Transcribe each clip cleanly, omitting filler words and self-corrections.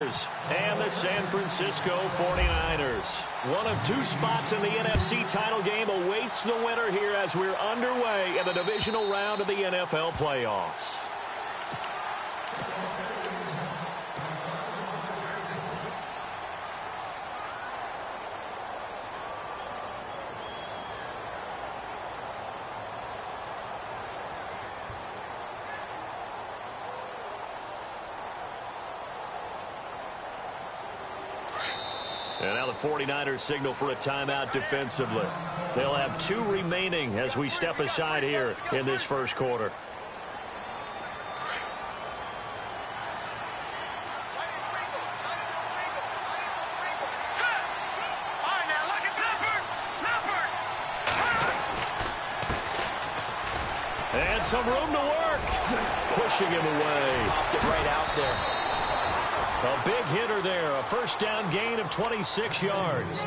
Chargers and the San Francisco 49ers. One of two spots in the NFC title game awaits the winner here as we're underway in the divisional round of the NFL playoffs. And now the 49ers signal for a timeout defensively. They'll have 2 remaining as we step aside here in this first quarter. And some room to work. Pushing him away. Popped it right out there. A big hitter there, a first down gain of 26 yards.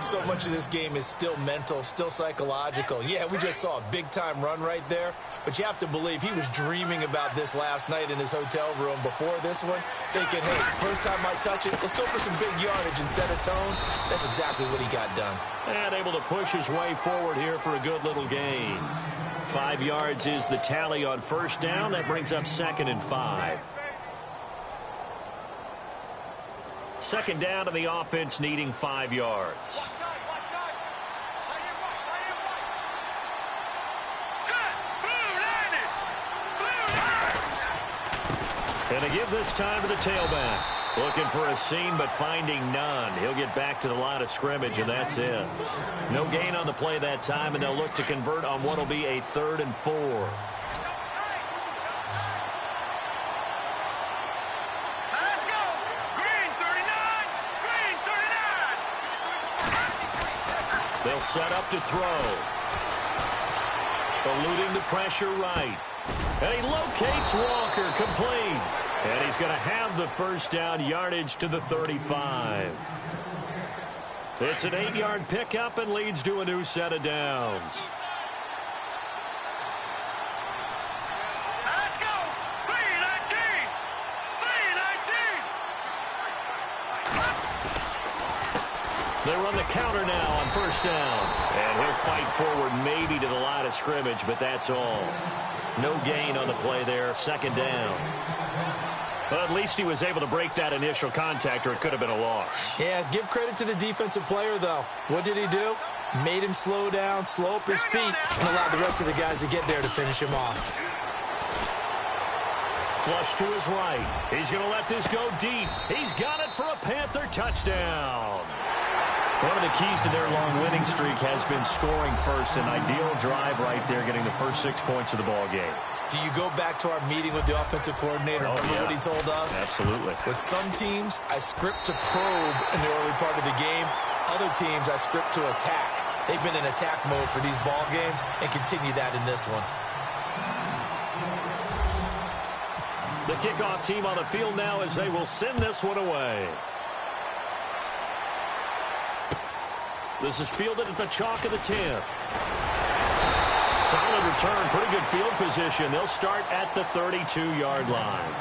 So much of this game is still mental, still psychological. Yeah, we just saw a big-time run right there, but you have to believe he was dreaming about this last night in his hotel room before this one, thinking, hey, first time I touch it, let's go for some big yardage and set a tone. That's exactly what he got done. And able to push his way forward here for a good little gain. 5 yards is the tally on first down. That brings up 2nd and 5. Second down to the offense needing 5 yards. And to give this time to the tailback. Looking for a seam, but finding none. He'll get back to the line of scrimmage, and that's it. No gain on the play that time, and they'll look to convert on what will be a 3rd and 4. They'll set up to throw. Eluding the pressure right. And he locates Walker, complete. And he's going to have the first down, yardage to the 35. It's an 8-yard pickup and leads to a new set of downs. Let's go! 319! 319! They run the counter now on first down. And he'll fight forward maybe to the line of scrimmage, but that's all. No gain on the play there, 2nd down. But at least he was able to break that initial contact, or it could have been a loss. Yeah, give credit to the defensive player, though. What did he do? Made him slow down, slow up his feet, and allowed the rest of the guys to get there to finish him off. Flush to his right. He's going to let this go deep. He's got it for a Panther touchdown. One of the keys to their long winning streak has been scoring first. An ideal drive right there, getting the first 6 points of the ball game. Do you go back to our meeting with the offensive coordinator? Remember what he told us? Absolutely. With some teams, I script to probe in the early part of the game. Other teams, I script to attack. They've been in attack mode for these ball games and continue that in this one. The kickoff team on the field now as they will send this one away. This is fielded at the chalk of the 10. Solid return, pretty good field position. They'll start at the 32-yard line.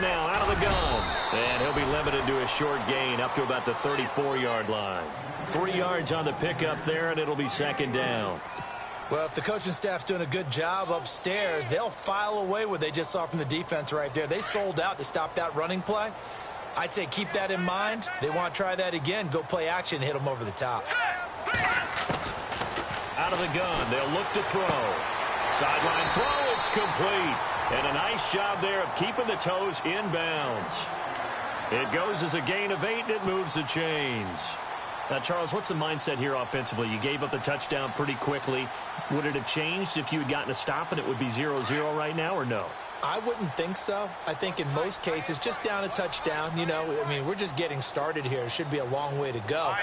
Now out of the gun, and he'll be limited to a short gain up to about the 34-yard line. 3 yards on the pickup there, and it'll be 2nd down. Well, if the coaching staff's doing a good job upstairs, they'll file away what they just saw from the defense right there. They sold out to stop that running play. I'd say keep that in mind. They want to try that again. Go play action, hit them over the top. Out of the gun, they'll look to throw. Sideline throw, it's complete. And a nice job there of keeping the toes inbounds. It goes as a gain of 8, and it moves the chains. Now, Charles, what's the mindset here offensively? You gave up the touchdown pretty quickly. Would it have changed if you had gotten a stop and it would be 0-0 right now, or no? I wouldn't think so. I think in most cases, just down a touchdown, you know, I mean, we're just getting started here. It should be a long way to go.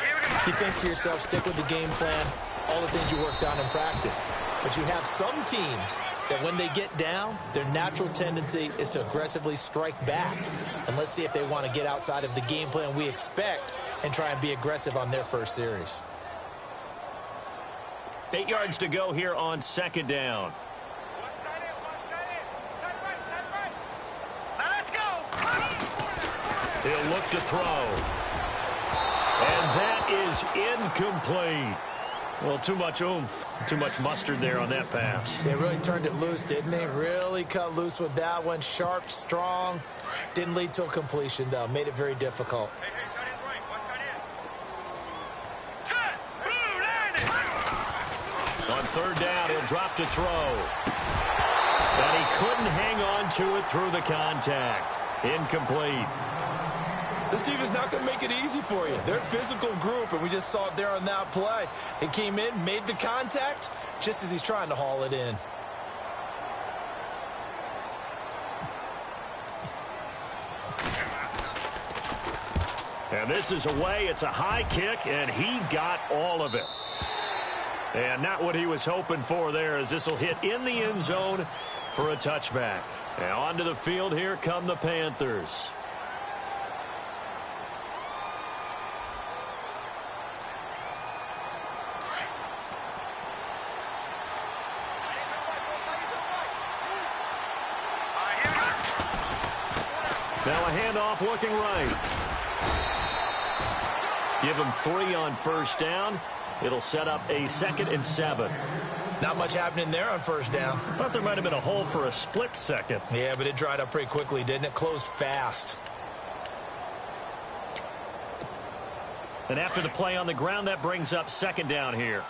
You think to yourself, stick with the game plan, all the things you worked on in practice. But you have some teams that when they get down, their natural tendency is to aggressively strike back. And let's see if they want to get outside of the game plan we expect and try and be aggressive on their first series. 8 yards to go here on second down. Now let's go. He'll look to throw. And that is incomplete. Well, too much oomph, too much mustard there on that pass. They really turned it loose, didn't they? Really cut loose with that one. Sharp, strong. Didn't lead to a completion, though. Made it very difficult. Set. Blue landing. On third down, he'll drop to throw. And he couldn't hang on to it through the contact. Incomplete. This team is not going to make it easy for you. They're a physical group, and we just saw it there on that play. He came in, made the contact, just as he's trying to haul it in. And this is away. It's a high kick, and he got all of it. And not what he was hoping for there, as this will hit in the end zone for a touchback. And onto the field here come the Panthers. Now a handoff looking right. Give him 3 on first down. It'll set up a 2nd and 7. Not much happening there on first down. Thought there might have been a hole for a split second. Yeah, but it dried up pretty quickly, didn't it? Closed fast. And after the play on the ground, that brings up 2nd down here.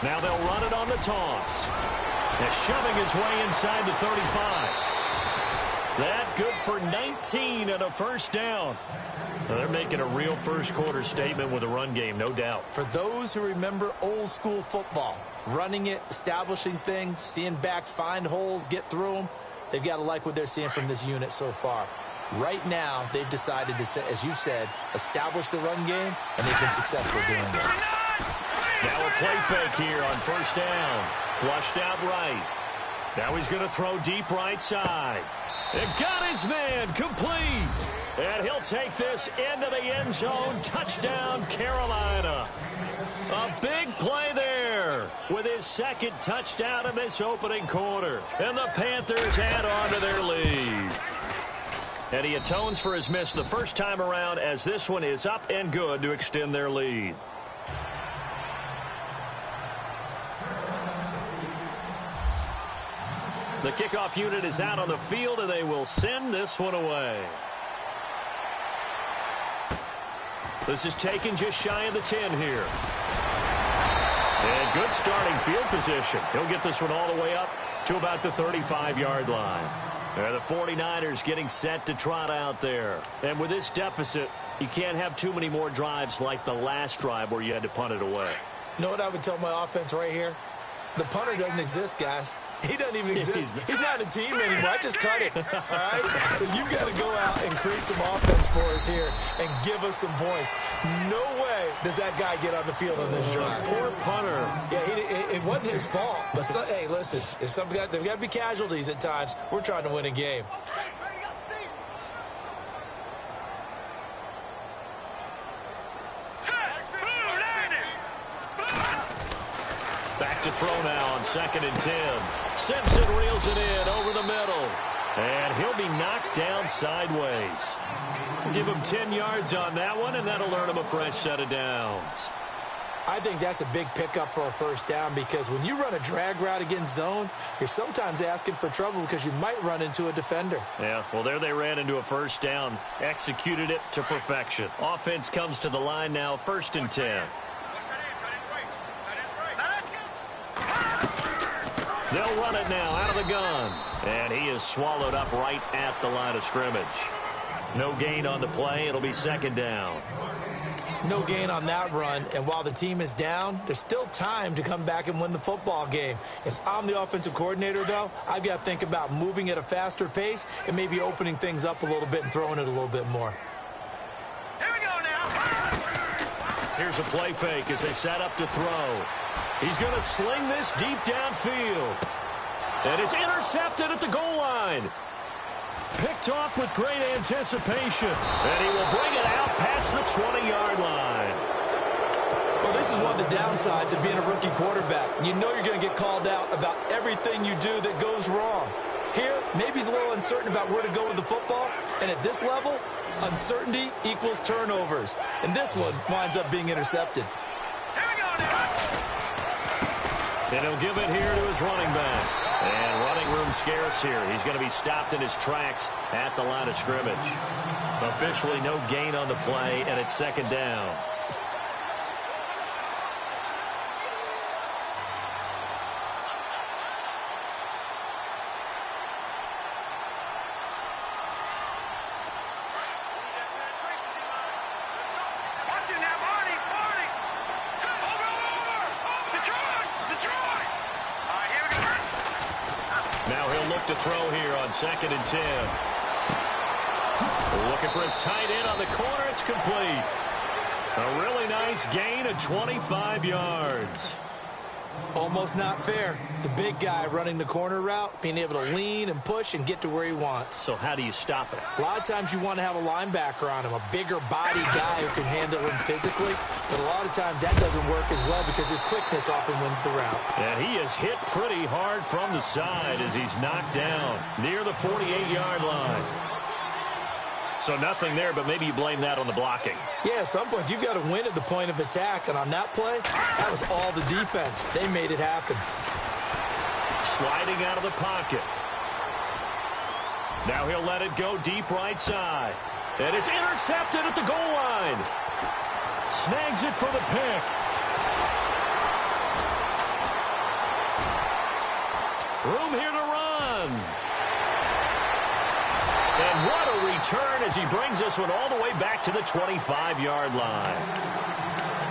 Now they'll run it on the toss. And shoving his way inside the 35. That good for 19 and a first down. Now they're making a real first quarter statement with a run game, no doubt. For those who remember old school football, running it, establishing things, seeing backs find holes, get through them, they've got to like what they're seeing from this unit so far. Right now, they've decided to, as you said, establish the run game, and they've been successful doing it. Now a play fake here on first down. Flushed out right. Now he's going to throw deep right side. And got his man complete. And he'll take this into the end zone. Touchdown, Carolina. A big play there with his 2nd touchdown in this opening quarter. And the Panthers add on to their lead. And he atones for his miss the first time around, as this one is up and good to extend their lead. The kickoff unit is out on the field, and they will send this one away. This is taken just shy of the 10 here. And good starting field position. He'll get this one all the way up to about the 35-yard line. There the 49ers getting set to trot out there. And with this deficit, you can't have too many more drives like the last drive where you had to punt it away. You know what I would tell my offense right here? The punter doesn't exist, guys. He doesn't even exist. He's not a team anymore. I just cut it. All right? So you've got to go out and create some offense for us here and give us some points. No way does that guy get on the field on this drive. Poor punter. Yeah, it wasn't his fault. But, hey, listen, if there's got to be casualties at times. We're trying to win a game. Back to throw now on 2nd and 10. Simpson reels it in over the middle. And he'll be knocked down sideways. We'll give him 10 yards on that one, and that'll earn him a fresh set of downs. I think that's a big pickup for a first down, because when you run a drag route against zone, you're sometimes asking for trouble because you might run into a defender. Yeah, well, there they ran into a first down. Executed it to perfection. Offense comes to the line now, 1st and 10. They'll run it now out of the gun. And he is swallowed up right at the line of scrimmage. No gain on the play. It'll be 2nd down. No gain on that run, and while the team is down, there's still time to come back and win the football game. If I'm the offensive coordinator, though, I've got to think about moving at a faster pace and maybe opening things up a little bit and throwing it a little bit more. Here we go. Here's a play fake as they set up to throw. He's going to sling this deep downfield. And it's intercepted at the goal line. Picked off with great anticipation. And he will bring it out past the 20-yard line. Well, this is one of the downsides of being a rookie quarterback. You know you're going to get called out about everything you do that goes wrong. Here, maybe he's a little uncertain about where to go with the football. And at this level, uncertainty equals turnovers. And this one winds up being intercepted. And he'll give it here to his running back. And running room scarce here. He's going to be stopped in his tracks at the line of scrimmage. Officially no gain on the play, and it's second down. To throw here on 2nd and 10. Looking for his tight end on the corner. It's complete. A really nice gain of 25 yards. Almost not fair. The big guy running the corner route, being able to lean and push and get to where he wants. So how do you stop it? A lot of times you want to have a linebacker on him, a bigger body guy who can handle him physically. But a lot of times that doesn't work as well because his quickness often wins the route. And he is hit pretty hard from the side as he's knocked down near the 48-yard line. So nothing there, but maybe you blame that on the blocking. Yeah, at some point, you've got to win at the point of attack. And on that play, that was all the defense. They made it happen. Sliding out of the pocket. Now he'll let it go deep right side. And it's intercepted at the goal line. Snags it for the pick. Room here to run. And what a return as he brings this one all the way back to the 25-yard line.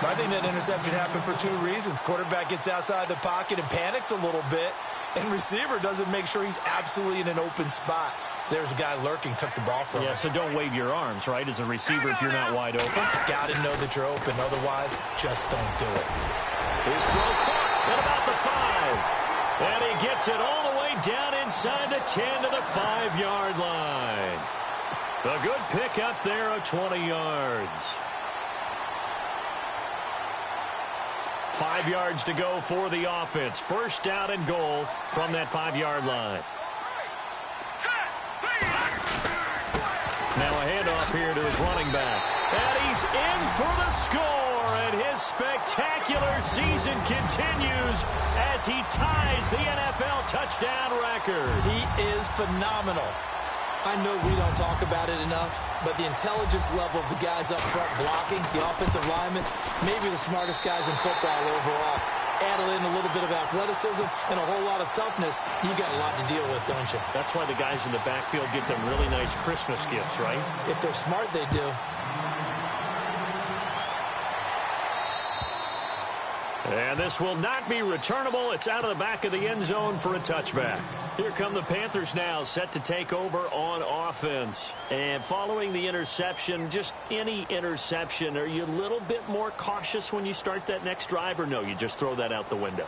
I think that interception happened for two reasons. Quarterback gets outside the pocket and panics a little bit, and receiver doesn't make sure he's absolutely in an open spot. So there's a guy lurking, took the ball from him. Yeah, so don't wave your arms, right, as a receiver if you're not wide open. Got to know that you're open. Otherwise, just don't do it. His throw caught at about the 5. And he gets it all the way down inside the 10 to the 5-yard line. A good pick up there of 20 yards. 5 yards to go for the offense. First down and goal from that 5-yard line. Now a handoff here to his running back. And he's in for the score. And his spectacular season continues as he ties the NFL touchdown record. He is phenomenal. I know we don't talk about it enough, but the intelligence level of the guys up front blocking, the offensive linemen, maybe the smartest guys in football overall. Add in a little bit of athleticism and a whole lot of toughness, you got a lot to deal with, don't you? That's why the guys in the backfield get them really nice Christmas gifts, right? If they're smart, they do. And this will not be returnable. It's out of the back of the end zone for a touchback. Here come the Panthers now, set to take over on offense. And following the interception, just any interception, are you a little bit more cautious when you start that next drive, or no, you just throw that out the window?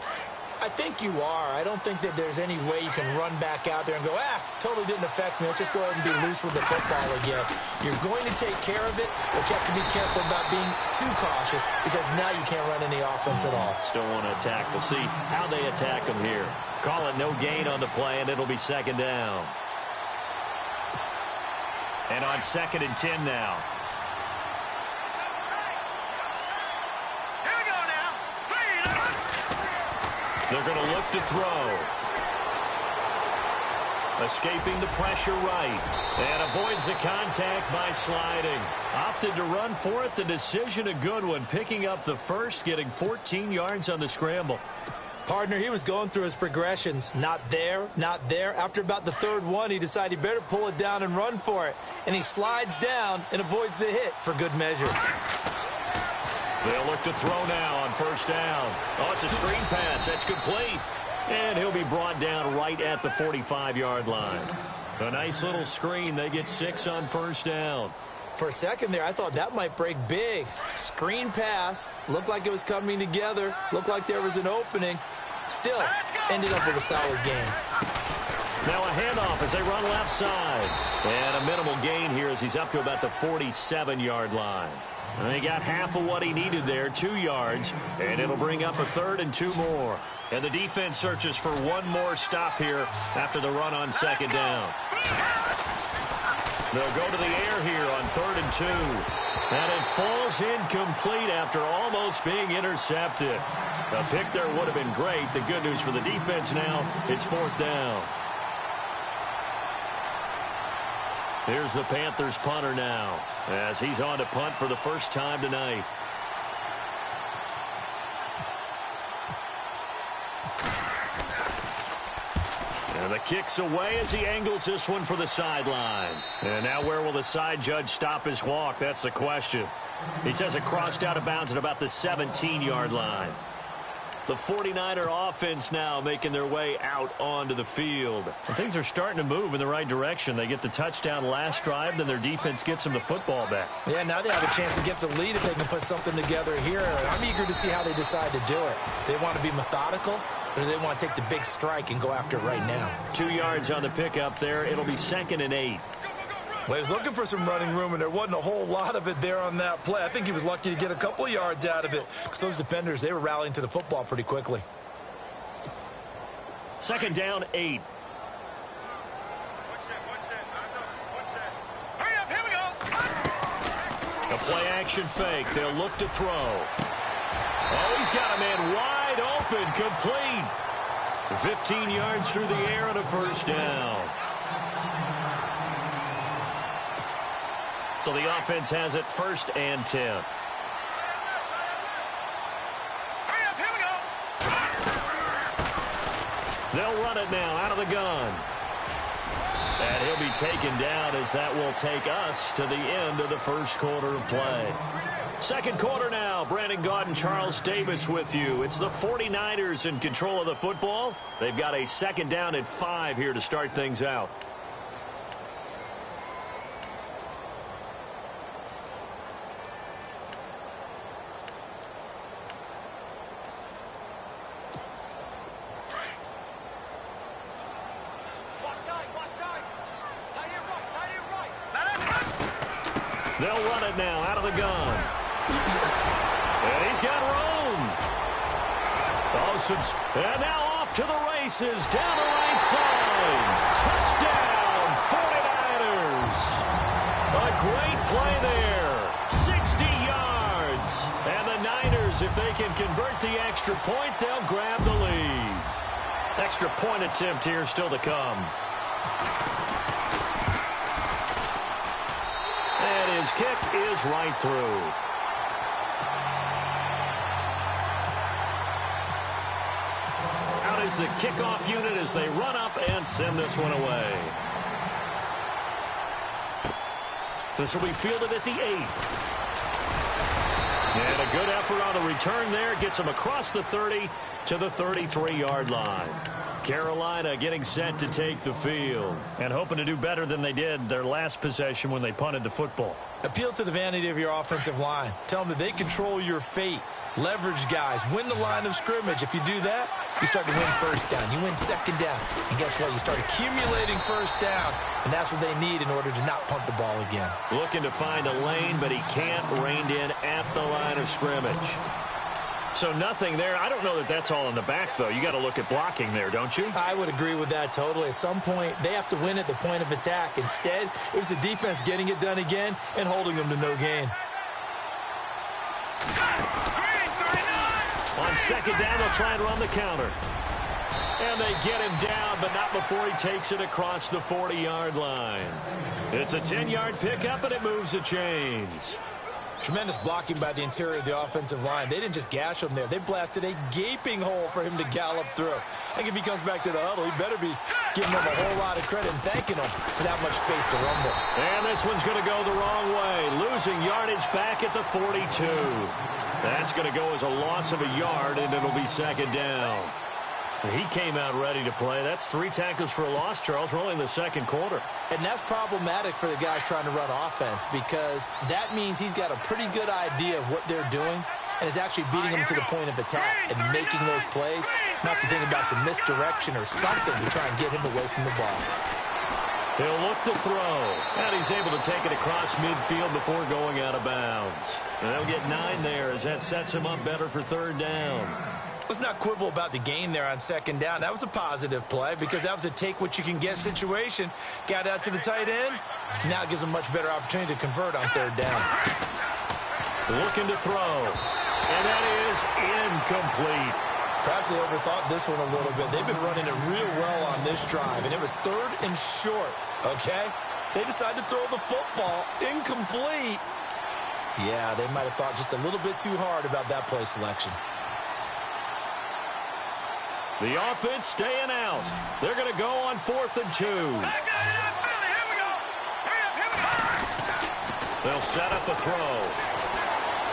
I think you are. I don't think that there's any way you can run back out there and go, totally didn't affect me. Let's just go ahead and be loose with the football again. You're going to take care of it, but you have to be careful about being too cautious because now you can't run any offense at all. Still want to attack. We'll see how they attack them here. Call it no gain on the play, and it'll be second down. And on 2nd and 10 now. They're going to look to throw. Escaping the pressure right. And avoids the contact by sliding. Opted to run for it. The decision a good one. Picking up the first, getting 14 yards on the scramble. Partner, he was going through his progressions. Not there, not there. After about the third one, he decided he better pull it down and run for it. And he slides down and avoids the hit for good measure. They'll look to throw now on first down. Oh, it's a screen pass. That's complete. And he'll be brought down right at the 45-yard line. A nice little screen. They get 6 on first down. For a second there, I thought that might break big. Screen pass. Looked like it was coming together. Looked like there was an opening. Still, ended up with a solid game. Now a handoff as they run left side. And a minimal gain here as he's up to about the 47-yard line. And he got half of what he needed there, 2 yards. And it'll bring up a 3rd and 2 more. And the defense searches for one more stop here after the run on 2nd down. They'll go to the air here on 3rd and 2. And it falls incomplete after almost being intercepted. A pick there would have been great. The good news for the defense now, it's 4th down. Here's the Panthers punter now as he's on to punt for the first time tonight. And the kick's away as he angles this one for the sideline. And now where will the side judge stop his walk? That's the question. He says it crossed out of bounds at about the 17-yard line. The 49er offense now making their way out onto the field. And things are starting to move in the right direction. They get the touchdown last drive, then their defense gets them the football back. Yeah, now they have a chance to get the lead if they can put something together here. I'm eager to see how they decide to do it. They want to be methodical, or do they want to take the big strike and go after it right now? 2 yards on the pickup there. It'll be 2nd and 8. Well, he was looking for some running room, and there wasn't a whole lot of it there on that play. I think he was lucky to get a couple of yards out of it because those defenders, they were rallying to the football pretty quickly. 2nd down, 8. Hurry up, here we go. A play-action fake. They'll look to throw. Oh, he's got a man wide open, complete. 15 yards through the air and a 1st down. So the offense has it 1st and 10. Hurry up, here we go. They'll run it now out of the gun. And he'll be taken down as that will take us to the end of the 1st quarter of play. 2nd quarter now. Brandon Gaudin, Charles Davis with you. It's the 49ers in control of the football. They've got a 2nd down at 5 here to start things out. They'll run it now out of the gun. And he's got room. And now off to the races down the right side. Touchdown, 49ers. A great play there. 60 yards. And the Niners, if they can convert the extra point, they'll grab the lead. Extra point attempt here still to come. And his kick is right through. Out is the kickoff unit as they run up and send this one away. This will be fielded at the 8. And a good effort on the return there. Gets him across the 30 to the 33-yard line. Carolina getting set to take the field and hoping to do better than they did their last possession when they punted the football. Appeal to the vanity of your offensive line. Tell them that they control your fate. Leverage guys. Win the line of scrimmage. If you do that, you start to win 1st down. You win 2nd down. And guess what? You start accumulating 1st downs. And that's what they need in order to not punt the ball again. Looking to find a lane, but he can't rein in at the line of scrimmage. So nothing there. I don't know that that's all in the back, though. You got to look at blocking there, don't you? I would agree with that totally. At some point, they have to win at the point of attack. Instead, it was the defense getting it done again and holding them to no gain. On 2nd down, they'll try and run the counter. And they get him down, but not before he takes it across the 40-yard line. It's a 10-yard pickup, and it moves the chains. Tremendous blocking by the interior of the offensive line. They didn't just gash him there. They blasted a gaping hole for him to gallop through. I think if he comes back to the huddle, he better be giving them a whole lot of credit and thanking them for that much space to rumble. And this one's going to go the wrong way. Losing yardage back at the 42. That's going to go as a loss of a yard, and it'll be 2nd down. He came out ready to play. That's 3 tackles for a loss, Charles. We're only in the second quarter. And that's problematic for the guys trying to run offense because that means he's got a pretty good idea of what they're doing and is actually beating them to the point of attack and making those plays, not to think about some misdirection or something to try and get him away from the ball. He'll look to throw, and he's able to take it across midfield before going out of bounds. And they'll get 9 there as that sets him up better for 3rd down. Let's not quibble about the gain there on 2nd down. That was a positive play because that was a take-what-you-can-get situation. Got out to the tight end. Now it gives him a much better opportunity to convert on 3rd down. Looking to throw, and that is incomplete. Perhaps they overthought this one a little bit. They've been running it real well on this drive, and it was 3rd and short, okay? They decided to throw the football incomplete. Yeah, they might have thought just a little bit too hard about that play selection. The offense staying out. They're going to go on 4th and 2. Back out of that Philly. Here we go. Hurry up, here we go. They'll set up a throw.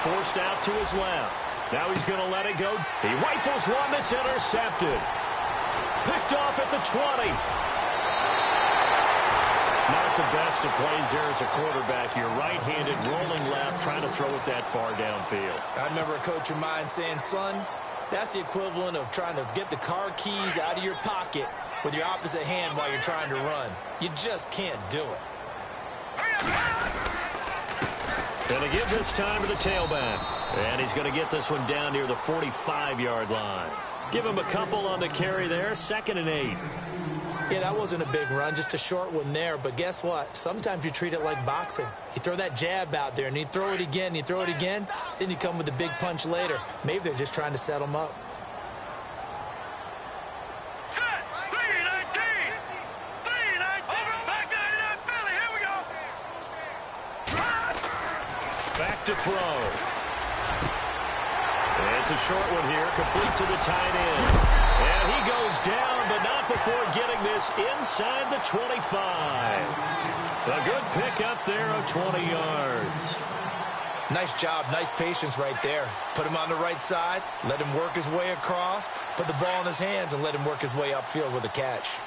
Forced out to his left. Now he's going to let it go. He rifles one that's intercepted. Picked off at the 20. Not the best of plays there as a quarterback. You're right-handed, rolling left, trying to throw it that far downfield. I remember a coach of mine saying, son, that's the equivalent of trying to get the car keys out of your pocket with your opposite hand while you're trying to run. You just can't do it. Going to give this time to the tailback. And he's going to get this one down near the 45-yard line. Give him a couple on the carry there. 2nd and 8. Yeah, that wasn't a big run, just a short one there. But guess what? Sometimes you treat it like boxing. You throw that jab out there, and you throw it again, and you throw it again. Then you come with a big punch later. Maybe they're just trying to set them up. Set. 3-19. 3-19. Back out of that Philly. Here we go. Back to throw. It's a short one here, complete to the tight end. And he goes down, but not before getting this inside the 25. A good pick up there of 20 yards. Nice job, nice patience right there. Put him on the right side, let him work his way across, put the ball in his hands, and let him work his way upfield with a catch.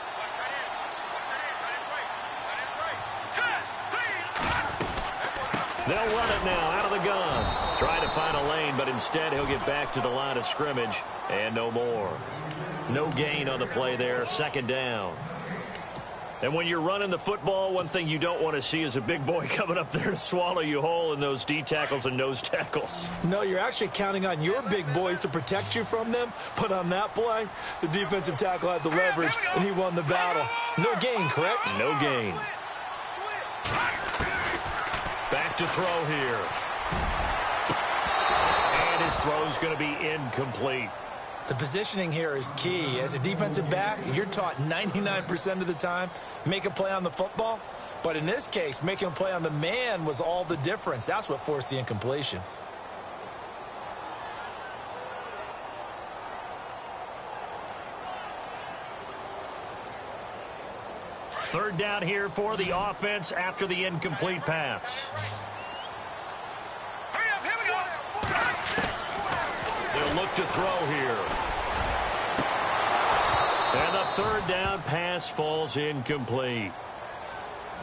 They'll run it now out of the gun. Trying to find a lane, but instead he'll get back to the line of scrimmage and no more. No gain on the play there, 2nd down. And when you're running the football, one thing you don't want to see is a big boy coming up there to swallow you whole in those D tackles and nose tackles. No, you're actually counting on your big boys to protect you from them. But on that play, the defensive tackle had the leverage, and he won the battle. No gain, correct? No gain. Back to throw here. And his throw's going to be incomplete. The positioning here is key. As a defensive back, you're taught 99% of the time, make a play on the football. But in this case, making a play on the man was all the difference. That's what forced the incompletion. Third down here for the offense after the incomplete pass. Hurry up, here we go. They'll look to throw here. And the 3rd down pass falls incomplete.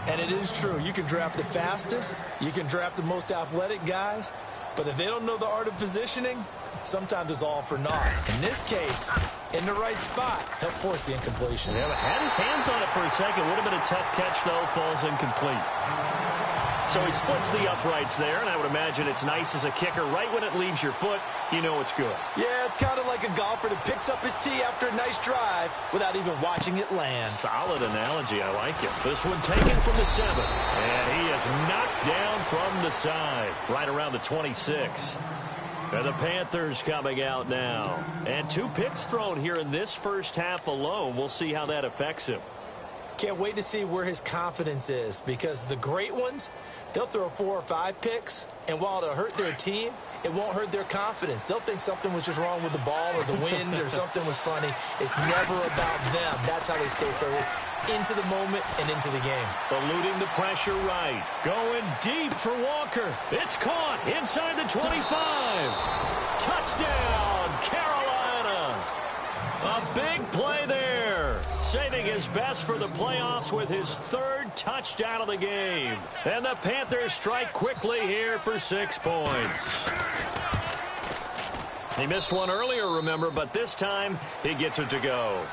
And it is true. You can draft the fastest. You can draft the most athletic guys. But if they don't know the art of positioning, sometimes it's all for naught. In this case, in the right spot, helped force the incompletion. Yeah, but had his hands on it for a second. Would have been a tough catch, though. Falls incomplete. So he splits the uprights there, and I would imagine it's nice as a kicker. Right when it leaves your foot, you know it's good. Yeah, it's kind of like a golfer that picks up his tee after a nice drive without even watching it land. Solid analogy. I like it. This one taken from the 7. And he is knocked down from the side, right around the 26. And the Panthers coming out now. And 2 picks thrown here in this first half alone. We'll see how that affects him. Can't wait to see where his confidence is, because the great ones, they'll throw 4 or 5 picks, and while it'll hurt their team, it won't hurt their confidence. They'll think something was just wrong with the ball or the wind or something was funny. It's never about them. That's how they stay so into the moment and into the game. Eluding the pressure right. Going deep for Walker. It's caught inside the 25. Touchdown, Carolina. A Big play there. Saving his best for the playoffs with his third touchdown of the game. And the Panthers strike quickly here for 6 points. He missed one earlier, remember, but this time he gets it to go.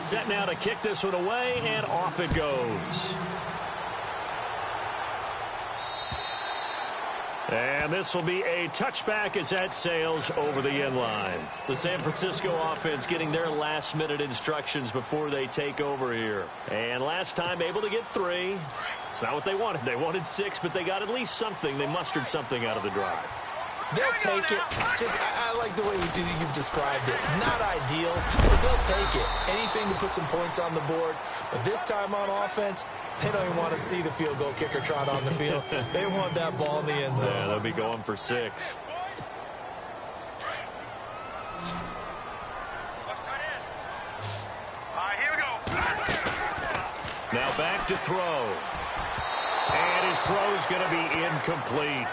Set now to kick this one away, and off it goes. And this will be a touchback as that sails over the end line. The San Francisco offense getting their last-minute instructions before they take over here. And last time able to get 3. It's not what they wanted. They wanted 6, but they got at least something. They mustered something out of the drive. They'll take it. I like the way you've described it. Not ideal, but they'll take it. Anything to put some points on the board. But this time on offense, they don't even want to see the field goal kicker trot on the field. They want that ball in the end zone. Yeah, they'll be going for 6. Here we go. Now back to throw. And his throw's going to be incomplete.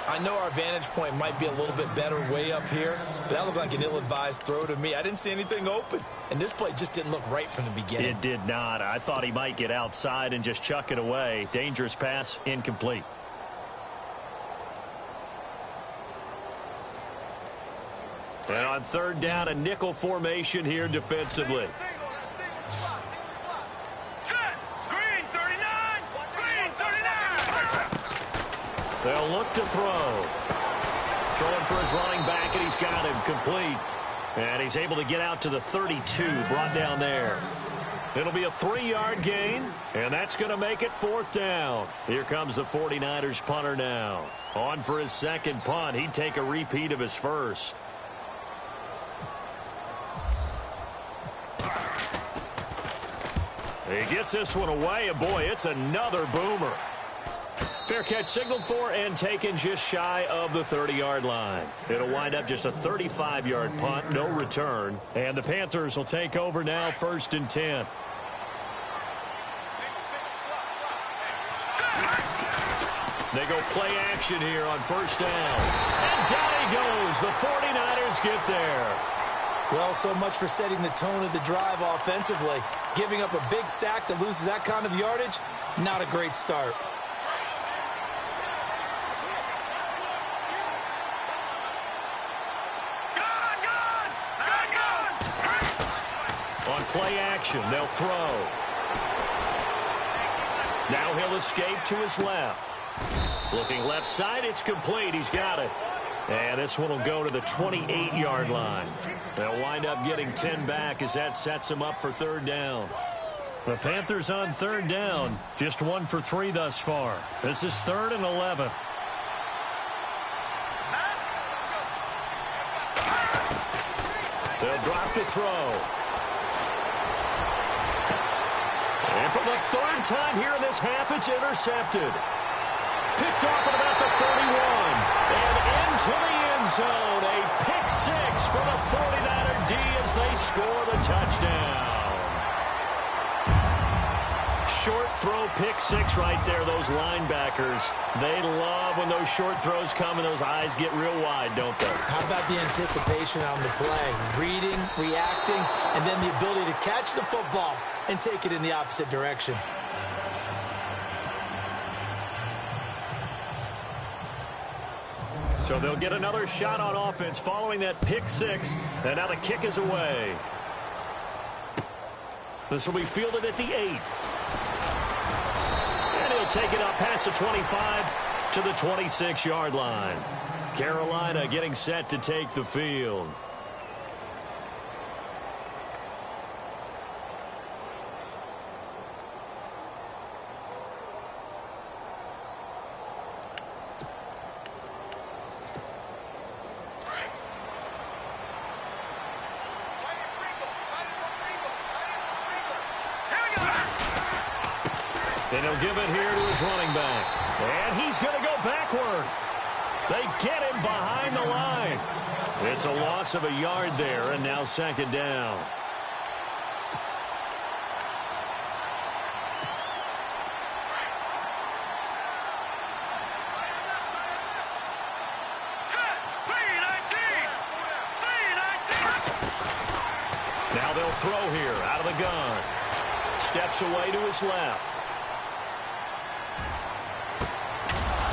I know our vantage point might be a little bit better way up here, but that looked like an ill-advised throw to me. I didn't see anything open, and this play just didn't look right from the beginning. It did not. I thought he might get outside and just chuck it away. Dangerous pass, incomplete. And on third down, a nickel formation here defensively. They'll look to throw. Throwing for his running back, and he's got him complete. And he's able to get out to the 32, brought down there. It'll be a 3-yard gain, and that's going to make it 4th down. Here comes the 49ers punter now. On for his second punt. He'd take a repeat of his first. He gets this one away, and boy, it's another boomer. Fair catch signaled for and taken just shy of the 30-yard line. It'll wind up just a 35-yard punt, no return. And the Panthers will take over now, 1st and 10. They go play action here on 1st down. And down he goes. The 49ers get there. Well, so much for setting the tone of the drive offensively. Giving up a big sack that loses that kind of yardage, not a great start. On play action, they'll throw. Now he'll escape to his left. Looking left side, it's complete. He's got it. And this one will go to the 28-yard line. They'll wind up getting 10 back as that sets him up for 3rd down. The Panthers on 3rd down, just 1 for 3 thus far. This is 3rd and 11. They'll drop to throw. And for the 3rd time here in this half, it's intercepted. Picked off at about the 31. And into the end zone. A pick 6 for the 49er D as they score the touchdown. Short throw, pick 6 right there. Those linebackers, they love when those short throws come and those eyes get real wide, don't they? How about the anticipation on the play? Reading, reacting, and then the ability to catch the football and take it in the opposite direction. So they'll get another shot on offense following that pick 6. And now the kick is away. This will be fielded at the 8. And he'll take it up past the 25 to the 26-yard line. Carolina getting set to take the field. And he'll give it here to his running back. And he's going to go backward. They get him behind the line. It's a loss of a yard there, and now 2nd down. He'll throw here out of the gun. Steps away to his left.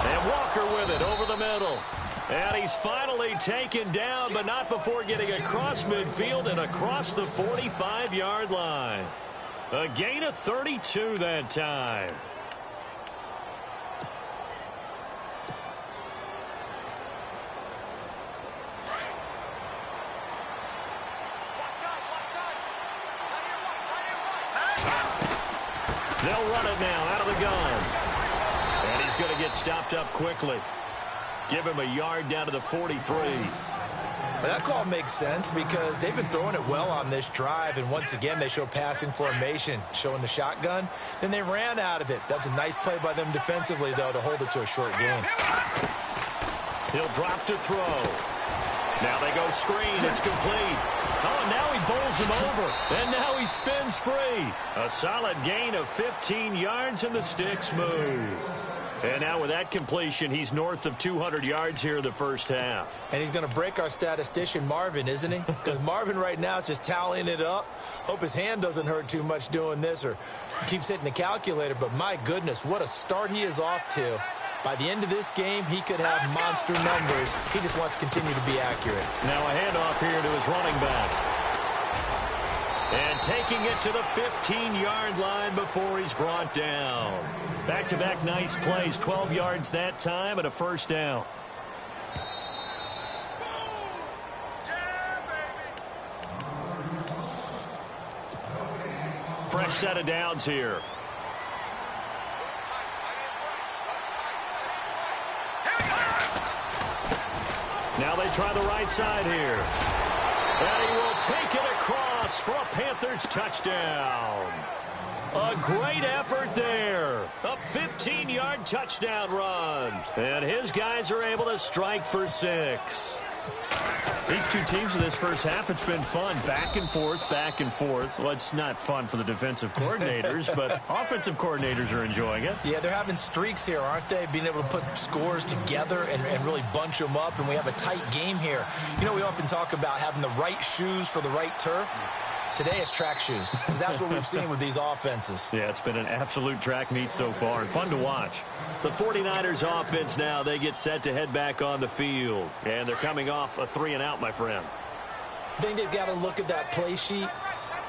And Walker with it over the middle. And he's finally taken down, but not before getting across midfield and across the 45-yard line. A gain of 32 that time. They'll run it now out of the gun. And he's going to get stopped up quickly. Give him a yard down to the 43. But that call makes sense because they've been throwing it well on this drive, and once again they show passing formation, showing the shotgun. Then they ran out of it. That's a nice play by them defensively, though, to hold it to a short gain. He'll drop to throw. Now they go screen. It's complete. Oh, and now he bowls him over. And now he spins free. A solid gain of 15 yards, and the sticks move. And now with that completion, he's north of 200 yards here in the first half. And he's going to break our statistician, Marvin, isn't he? Because Marvin right now is just tallying it up. Hope his hand doesn't hurt too much doing this or keeps hitting the calculator. But my goodness, what a start he is off to. By the end of this game, he could have monster numbers. He just wants to continue to be accurate. Now a handoff here to his running back. And taking it to the 15-yard line before he's brought down. Back-to-back nice plays, 12 yards that time and a first down. Fresh set of downs here. Now they try the right side here. And he will take it across for a Panthers touchdown. A great effort there. A 15-yard touchdown run. And his guys are able to strike for 6. These two teams in this first half, it's been fun. Back and forth, back and forth. Well, it's not fun for the defensive coordinators, but offensive coordinators are enjoying it. Yeah, they're having streaks here, aren't they? Being able to put scores together and really bunch them up, and we have a tight game here. You know, we often talk about having the right shoes for the right turf. Today it's track shoes, because that's what we've seen with these offenses. Yeah, it's been an absolute track meet so far, and fun to watch. The 49ers offense now, they get set to head back on the field. And they're coming off a 3-and-out, my friend. I think they've got to look at that play sheet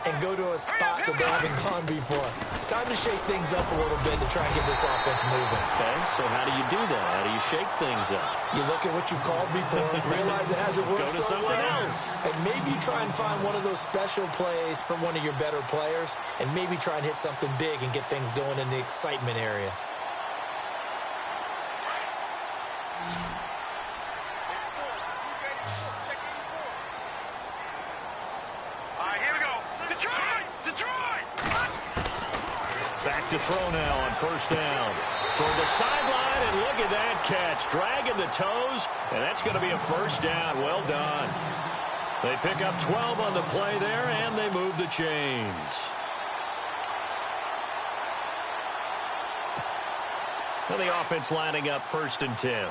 and go to a spot that they haven't gone before. Time to shake things up a little bit to try and get this offense moving. Okay, so how do you do that? How do you shake things up? You look at what you've called before, realize it hasn't worked Go to so something well, else. and maybe you try and find one of those special plays from one of your better players, and maybe try and hit something big and get things going in the excitement area. Back to throw now on first down. Toward the sideline, and look at that catch. Dragging the toes, and that's going to be a first down. Well done. They pick up 12 on the play there, and they move the chains. And the offense lining up 1st and 10.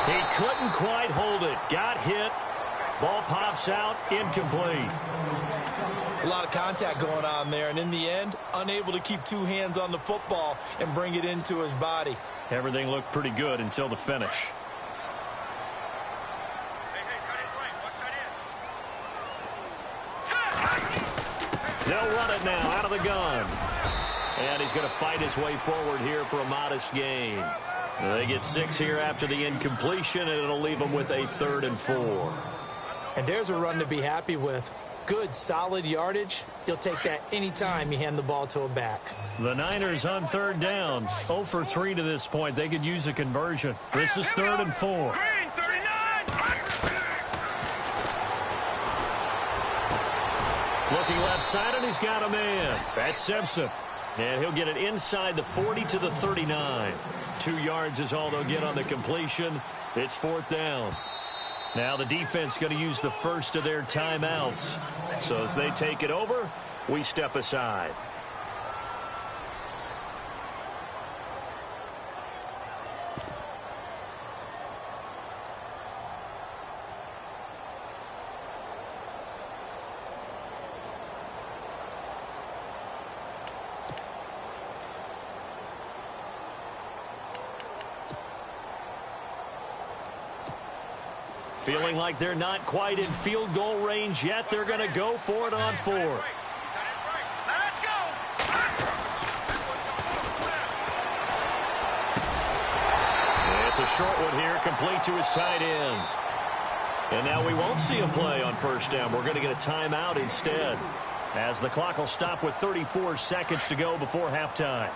He couldn't quite hold it. Got hit. Ball pops out. Incomplete. It's a lot of contact going on there, and in the end, unable to keep two hands on the football and bring it into his body. Everything looked pretty good until the finish. They'll run it now out of the gun. And he's going to fight his way forward here for a modest gain. They get 6 here after the incompletion, and it'll leave them with a 3rd and 4. And there's a run to be happy with. Good, solid yardage. You'll take that any time you hand the ball to a back. The Niners on 3rd down. 0 for 3 to this point. They could use a conversion. This is 3rd and 4. Looking left side, and he's got a man. That's Simpson. And he'll get it inside the 40 to the 39. 2 yards is all they'll get on the completion. It's 4th down. Now the defense going to use the first of their timeouts. So as they take it over, we step aside. Feeling like they're not quite in field goal range yet. They're going to go for it on fourth. Let's go. It's a short one here, complete to his tight end. And now we won't see a play on first down. We're going to get a timeout instead, as the clock will stop with 34 seconds to go before halftime.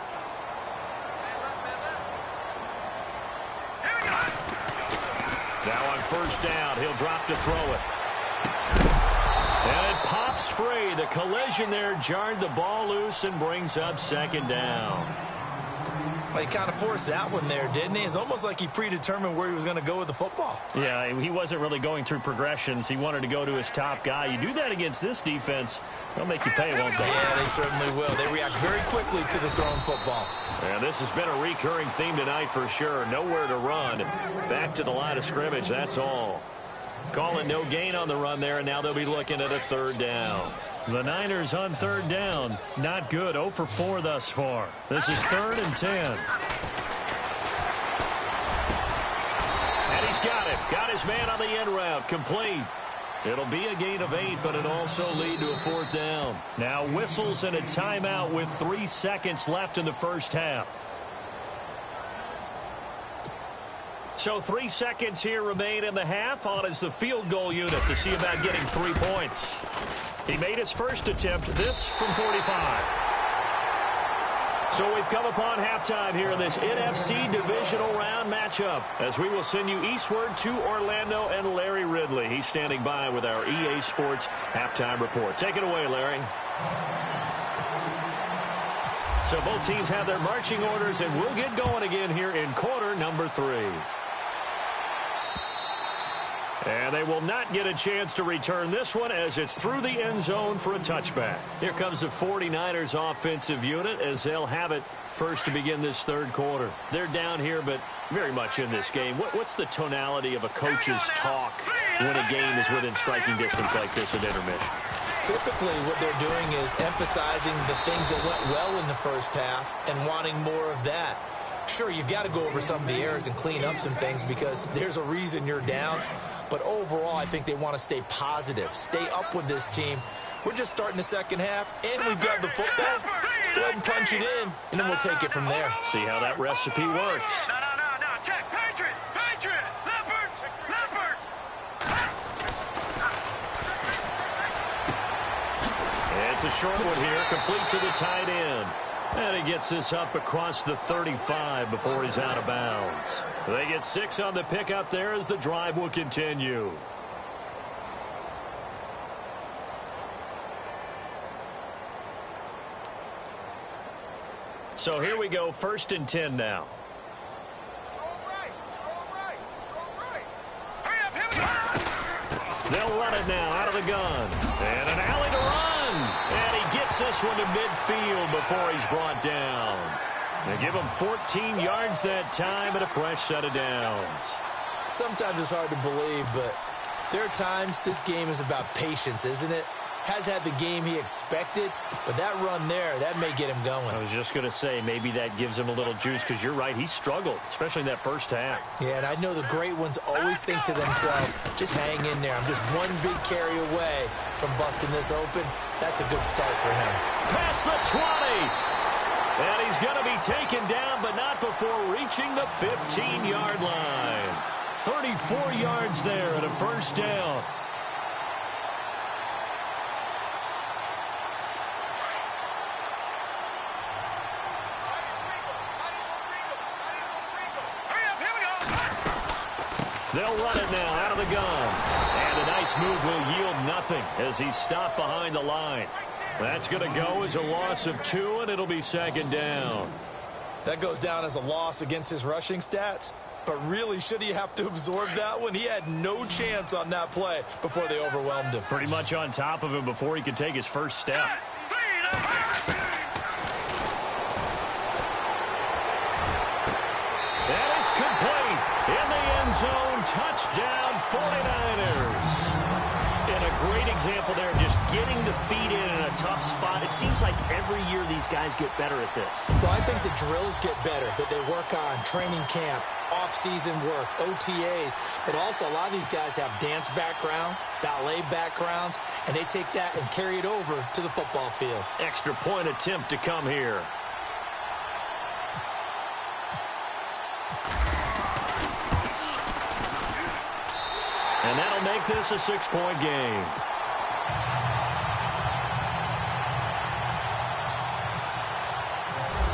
Now on first down, he'll drop to throw it. And it pops free. The collision there jarred the ball loose and brings up second down. Well, he kind of forced that one there, didn't he? It's almost like he predetermined where he was going to go with the football. Yeah, he wasn't really going through progressions. He wanted to go to his top guy. You do that against this defense, they'll make you pay, won't they? Yeah, they certainly will. They react very quickly to the thrown football. And this has been a recurring theme tonight for sure. Nowhere to run. Back to the line of scrimmage, that's all. Calling no gain on the run there, and now they'll be looking at a third down. The Niners on third down. Not good. 0 for 4 thus far. This is 3rd and 10. And he's got it. Got his man on the end route. Complete. It'll be a gain of 8, but it'll also lead to a fourth down. Now whistles and a timeout with 3 seconds left in the first half. So 3 seconds here remain in the half. On is the field goal unit to see about getting 3 points. He made his first attempt, this from 45. So we've come upon halftime here in this NFC divisional round matchup, as we will send you eastward to Orlando and Larry Ridley. He's standing by with our EA Sports halftime report. Take it away, Larry. So both teams have their marching orders, and we'll get going again here in quarter number 3. And they will not get a chance to return this one, as it's through the end zone for a touchback. Here comes the 49ers offensive unit, as they'll have it first to begin this third quarter. They're down here, but very much in this game. What's the tonality of a coach's talk when a game is within striking distance like this at intermission? Typically, what they're doing is emphasizing the things that went well in the first half and wanting more of that. Sure, you've got to go over some of the errors and clean up some things because there's a reason you're down. But overall, I think they want to stay positive, stay up with this team. We're just starting the second half, and we've got the football. Let's go ahead and punch it in, and then we'll take it from there. See how that recipe works. No. Check. Patriot. Leopard. It's a short one here, complete to the tight end. And he gets this up across the 35 before he's out of bounds. They get 6 on the pickup there as the drive will continue. So here we go, 1st and 10 now. They'll run it now out of the gun. And an alley to run. And he gets this one to midfield before he's brought down. They give him 14 yards that time and a fresh set of downs. Sometimes it's hard to believe, but there are times this game is about patience, isn't it? Has had the game he expected, but that run there, that may get him going. I was just going to say, maybe that gives him a little juice, because you're right, he struggled, especially in that first half. Yeah, and I know the great ones always think to themselves, just hang in there. I'm just one big carry away from busting this open. That's a good start for him. Past the 20. And he's going to be taken down, but not before reaching the 15-yard line. 34 yards there and a first down. They'll run it now out of the gun. And a nice move will yield nothing as he's stopped behind the line. That's going to go as a loss of 2, and it'll be second down. That goes down as a loss against his rushing stats. But really, should he have to absorb that one? He had no chance on that play before they overwhelmed him. Pretty much on top of him before he could take his first step. And it's complete. In the end zone, touchdown 49ers. And a great example there of just getting the feet in a tough spot. It seems like every year these guys get better at this. Well, I think the drills get better that they work on training camp. off-season work, OTAs, but also a lot of these guys have dance backgrounds, ballet backgrounds, and they take that and carry it over to the football field. Extra point attempt to come here. And that'll make this a 6-point game.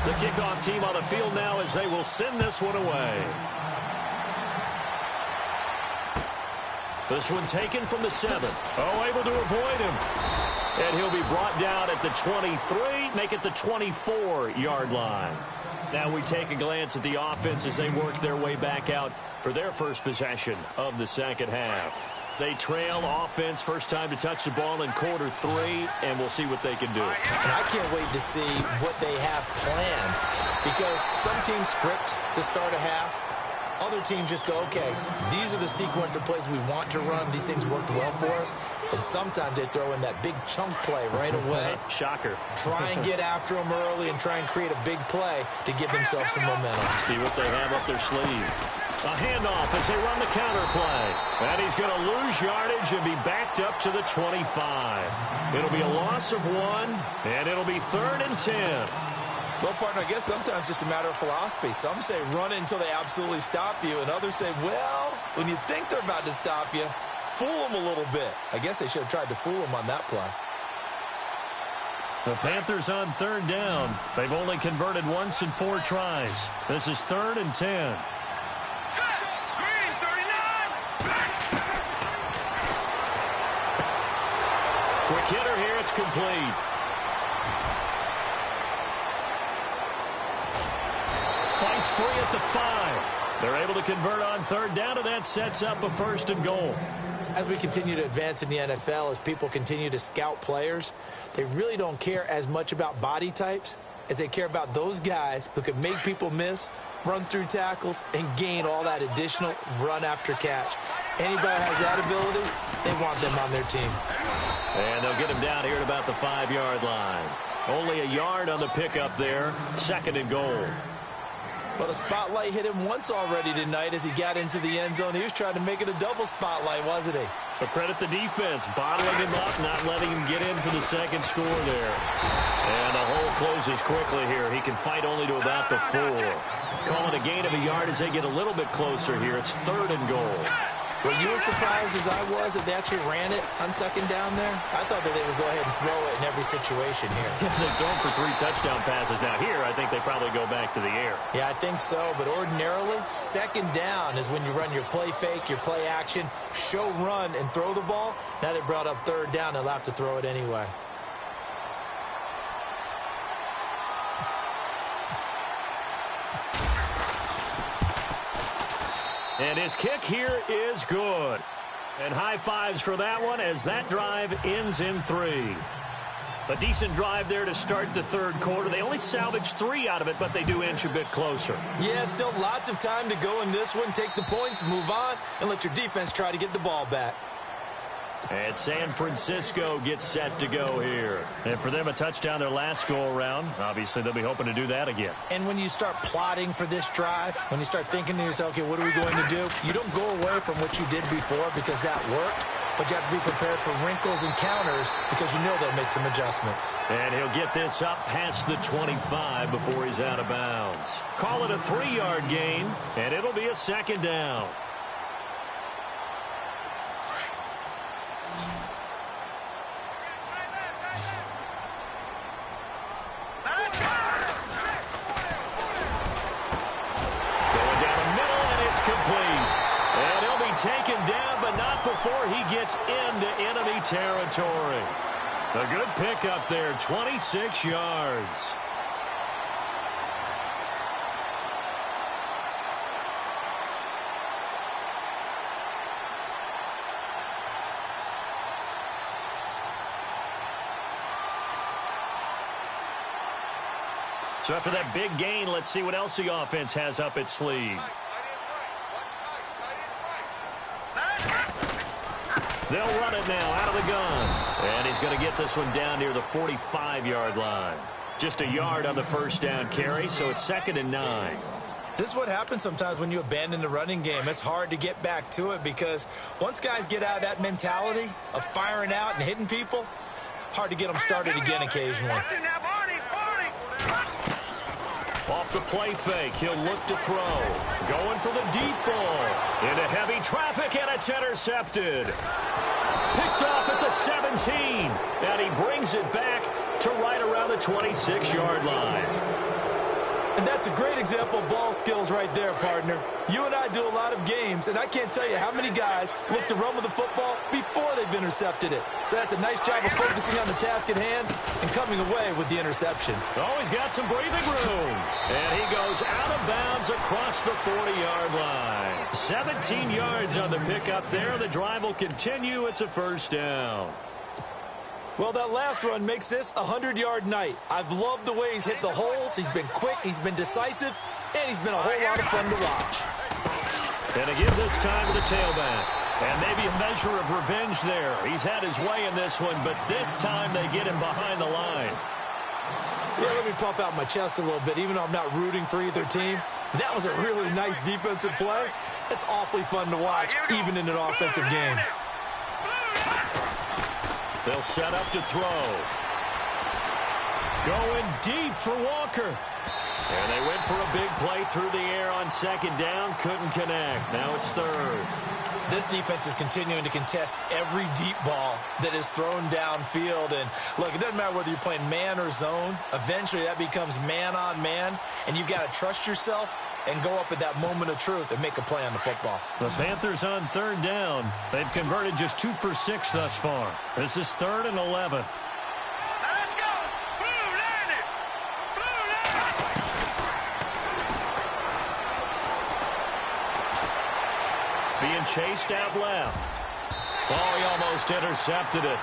The kickoff team on the field now as they will send this one away. This one taken from the 7. Oh, able to avoid him. And he'll be brought down at the 23, make it the 24-yard line. Now we take a glance at the offense as they work their way back out for their first possession of the second half. They trail offense, first time to touch the ball in quarter 3, and we'll see what they can do. And I can't wait to see what they have planned, because some teams script to start a half. Other teams just go, okay, these are the sequence of plays we want to run. These things worked well for us. And sometimes they throw in that big chunk play right away. Shocker. Try and get after them early and try and create a big play to give themselves some momentum. See what they have up their sleeve. A handoff as they run the counter play. And he's going to lose yardage and be backed up to the 25. It'll be a loss of 1, and it'll be 3rd and 10. Well, partner, I guess sometimes it's just a matter of philosophy. Some say run it until they absolutely stop you, and others say, well, when you think they're about to stop you, fool them a little bit. I guess they should have tried to fool them on that play. The Panthers on 3rd down. They've only converted once in 4 tries. This is 3rd and 10. Green, 39. Quick hitter here. It's complete. Fights free at the 5. They're able to convert on 3rd down, and that sets up a 1st and goal. As we continue to advance in the NFL, as people continue to scout players, they really don't care as much about body types as they care about those guys who can make people miss, run through tackles, and gain all that additional run after catch. Anybody who has that ability, they want them on their team. And they'll get him down here at about the 5-yard line. Only a yard on the pickup there. 2nd and goal. Well, the spotlight hit him once already tonight as he got into the end zone. He was trying to make it a double spotlight, wasn't he? But credit the defense, bottling him up, not letting him get in for the 2nd score there. And the hole closes quickly here. He can fight only to about the 4. Call it a gain of a yard as they get a little bit closer here. It's 3rd and goal. Were you as surprised as I was that they actually ran it on 2nd down there? I thought that they would go ahead and throw it in every situation here. They've thrown for 3 touchdown passes. Now here, I think they probably go back to the air. Yeah, I think so. But ordinarily, 2nd down is when you run your play fake, your play action, show run, and throw the ball. Now they brought up 3rd down. They'll have to throw it anyway. And his kick here is good. And high fives for that one as that drive ends in 3. A decent drive there to start the 3rd quarter. They only salvaged 3 out of it, but they do inch a bit closer. Yeah, still lots of time to go in this one. Take the points, move on, and let your defense try to get the ball back. And San Francisco gets set to go here. And for them, a touchdown their last go-around. Obviously, they'll be hoping to do that again. And when you start plotting for this drive, when you start thinking to yourself, okay, what are we going to do? You don't go away from what you did before because that worked, but you have to be prepared for wrinkles and counters because you know they'll make some adjustments. And he'll get this up past the 25 before he's out of bounds. Call it a 3-yard gain, and it'll be a 2nd down. And he'll be taken down, but not before he gets into enemy territory. A good pickup there, 26 yards. So after that big gain, let's see what else the offense has up its sleeve. They'll run it now out of the gun. And he's going to get this one down near the 45-yard line. Just a yard on the 1st down carry, so it's 2nd and 9. This is what happens sometimes when you abandon the running game. It's hard to get back to it because once guys get out of that mentality of firing out and hitting people, hard to get them started again occasionally. Off the play fake, he'll look to throw. Going for the deep ball. Into heavy traffic, and it's intercepted. Picked off at the 17. And he brings it back to right around the 26-yard line. And that's a great example of ball skills right there, partner. You and I do a lot of games, and I can't tell you how many guys look to run with the football before they've intercepted it. So that's a nice job of focusing on the task at hand and coming away with the interception. Oh, he's got some breathing room. And he goes out of bounds across the 40-yard line. 17 yards on the pickup there. The drive will continue. It's a first down. Well, that last run makes this a 100-yard night. I've loved the way he's hit the holes. He's been quick, he's been decisive, and he's been a whole lot of fun to watch. And to give this time to the tailback. And maybe a measure of revenge there. He's had his way in this one, but this time they get him behind the line. Yeah, let me puff out my chest a little bit, even though I'm not rooting for either team. That was a really nice defensive play. It's awfully fun to watch, even in an offensive game. They'll set up to throw. Going deep for Walker. And they went for a big play through the air on second down. Couldn't connect. Now it's third. This defense is continuing to contest every deep ball that is thrown downfield. And, look, it doesn't matter whether you're playing man or zone. Eventually, that becomes man on man. And you've got to trust yourself and go up at that moment of truth and make a play on the football. The Panthers on third down. They've converted just 2 for 6 thus far. This is 3rd and 11. Let's go! Blue landed! Blue landed! Being chased out left. Oh, he almost intercepted it.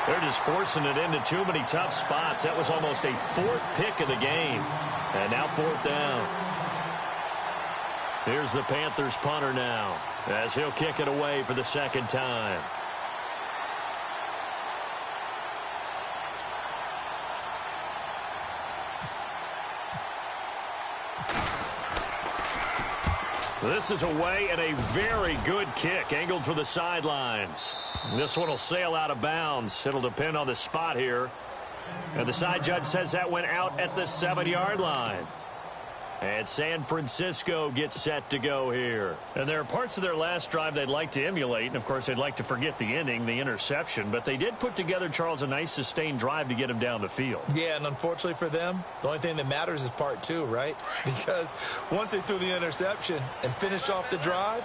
They're just forcing it into too many tough spots. That was almost a 4th pick of the game. And now 4th down. Here's the Panthers punter now, as he'll kick it away for the second time. This is away and a very good kick, angled for the sidelines. This one will sail out of bounds. It'll depend on the spot here. And the side judge says that went out at the 7-yard line. And San Francisco gets set to go here. And there are parts of their last drive they'd like to emulate. And, of course, they'd like to forget the ending, the interception. But they did put together, Charles, a nice sustained drive to get him down the field. Yeah, and unfortunately for them, the only thing that matters is part 2, right? Because once they threw the interception and finished off the drive,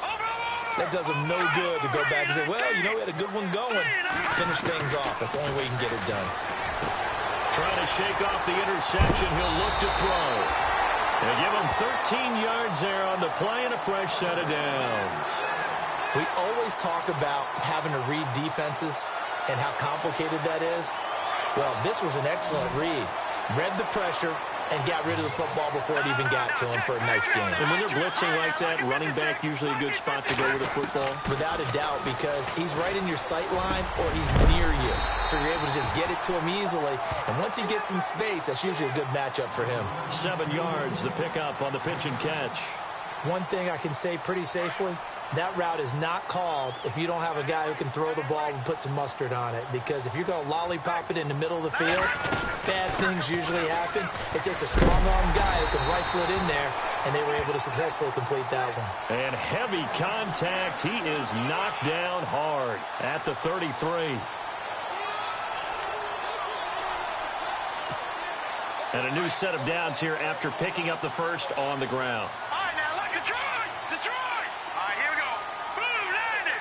that does them no good to go back and say, well, you know, we had a good one going. Finish things off. That's the only way you can get it done. Trying to shake off the interception. He'll look to throw. They give him 13 yards there on the play and a fresh set of downs. We always talk about having to read defenses and how complicated that is. Well, this was an excellent read. Read the pressure and got rid of the football before it even got to him for a nice game. And when they're blitzing like that, running back usually a good spot to go with the football? Without a doubt, because he's right in your sight line or he's near you. So you're able to just get it to him easily. And once he gets in space, that's usually a good matchup for him. 7 yards, the pickup on the pitch and catch. One thing I can say pretty safely, that route is not called if you don't have a guy who can throw the ball and put some mustard on it. Because if you're going to lollipop it in the middle of the field, bad things usually happen. It takes a strong-arm guy who can rifle it in there, and they were able to successfully complete that one. And heavy contact. He is knocked down hard at the 33. And a new set of downs here after picking up the first on the ground. All right, now look, Detroit! Detroit! All right, here we go. Blue landed!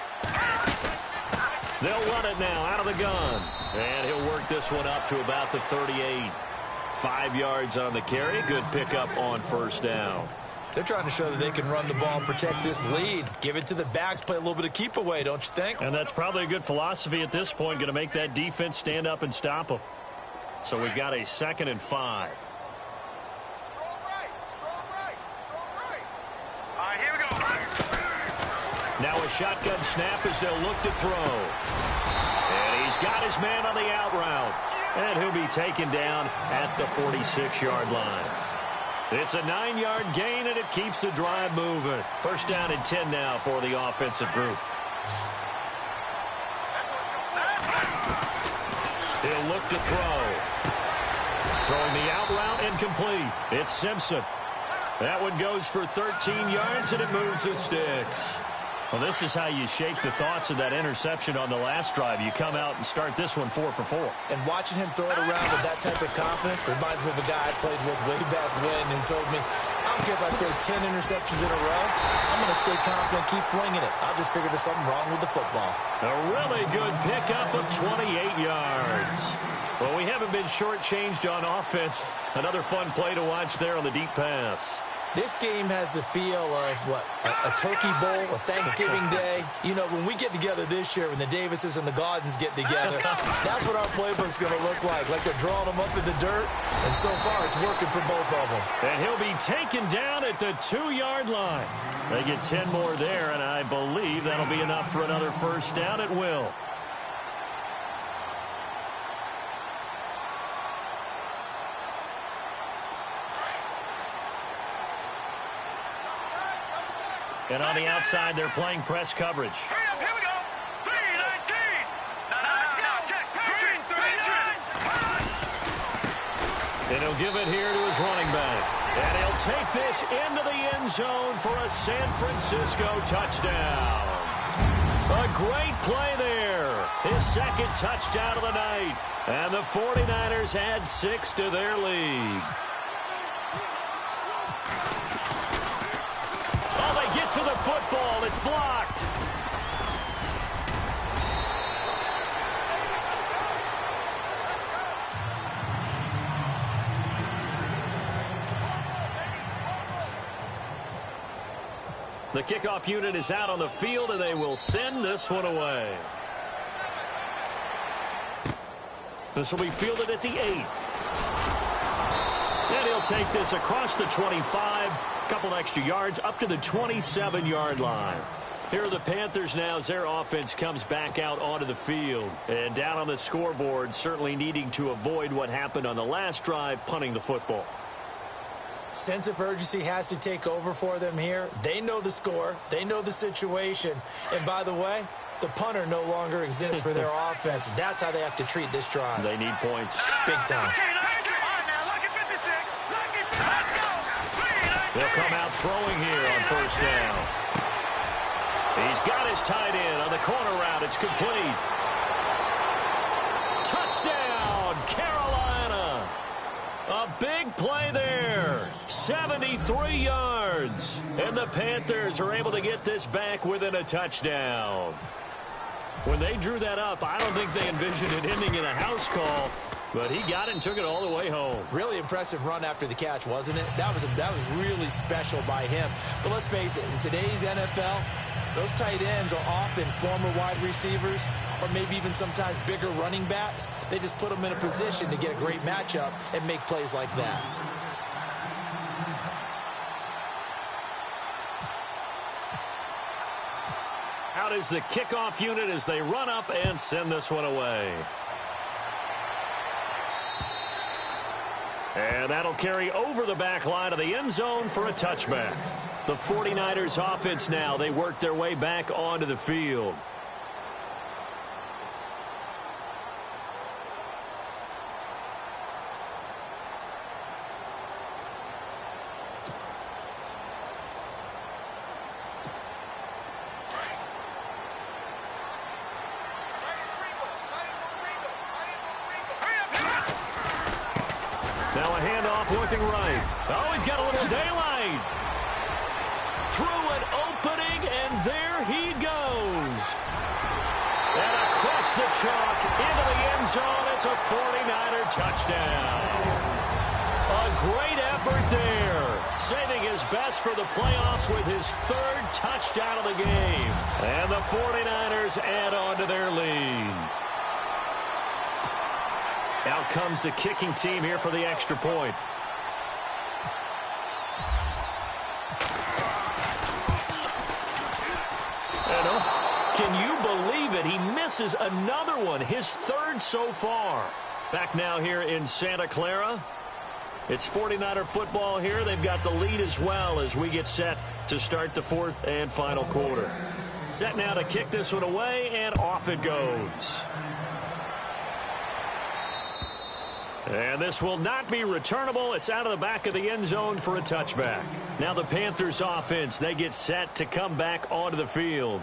They'll run it now out of the gun. And he'll work this one up to about the 38. 5 yards on the carry. Good pickup on first down. They're trying to show that they can run the ball and protect this lead. Give it to the backs, play a little bit of keep away, don't you think? And that's probably a good philosophy at this point. Going to make that defense stand up and stop them. So we've got a 2nd and 5. Strong right, strong right, strong right. All right, here we go. Now a shotgun snap as they'll look to throw. And he's got his man on the out route. And he'll be taken down at the 46-yard line. It's a 9-yard gain, and it keeps the drive moving. First down and 10 now for the offensive group. He'll look to throw. Throwing the out route incomplete. It's Simpson. That one goes for 13 yards, and it moves the sticks. Well, this is how you shake the thoughts of that interception on the last drive. You come out and start this one 4 for 4. And watching him throw it around with that type of confidence reminds me of a guy I played with way back when who told me, I don't care if I throw 10 interceptions in a row. I'm going to stay confident, keep flinging it. I'll just figure there's something wrong with the football. A really good pickup of 28 yards. Well, we haven't been shortchanged on offense. Another fun play to watch there on the deep pass. This game has the feel of, a turkey bowl, a Thanksgiving day. You know, when we get together this year, when the Davises and the Gaudens get together, that's what our playbook's going to look like they're drawing them up in the dirt, and so far it's working for both of them. And he'll be taken down at the 2-yard line. They get 10 more there, and I believe that'll be enough for another first down at will. And on the outside, they're playing press coverage. Hurry up, here we go. 3-19. Now let's go. Check. Green, 3-9. And he'll give it here to his running back. And he'll take this into the end zone for a San Francisco touchdown. A great play there. His second touchdown of the night. And the 49ers add 6 to their lead. To the football. It's blocked. The kickoff unit is out on the field, and they will send this one away. This will be fielded at the 8. And he'll take this across the 25. Couple extra yards up to the 27-yard line. Here are the Panthers now as their offense comes back out onto the field. And down on the scoreboard, certainly needing to avoid what happened on the last drive, punting the football. Sense of urgency has to take over for them here. They know the score. They know the situation. And by the way, the punter no longer exists for their offense. That's how they have to treat this drive. They need points. Big time. They'll come out throwing here on first down. He's got his tight end on the corner route. It's complete. Touchdown, Carolina. A big play there. 73 yards. And the Panthers are able to get this back within a touchdown. When they drew that up, I don't think they envisioned it ending in a house call. But he got it and took it all the way home. Really impressive run after the catch, wasn't it? That was really special by him. But let's face it, in today's NFL, those tight ends are often former wide receivers or maybe even sometimes bigger running backs. They just put them in a position to get a great matchup and make plays like that. Out is the kickoff unit as they run up and send this one away. And that'll carry over the back line of the end zone for a touchback. The 49ers offense now, they work their way back onto the field. Now a handoff working right. Oh, he's got a little daylight. Through an opening, and there he goes. And across the chalk into the end zone. It's a 49er touchdown. A great effort there. Saving his best for the playoffs with his third touchdown of the game. And the 49ers add on to their lead. Out comes the kicking team here for the extra point. And can you believe it? He misses another one, his third so far. Back now here in Santa Clara. It's 49er football here. They've got the lead as well as we get set to start the fourth and final quarter. Set now to kick this one away, and off it goes. And this will not be returnable. It's out of the back of the end zone for a touchback. Now the Panthers offense, they get set to come back onto the field.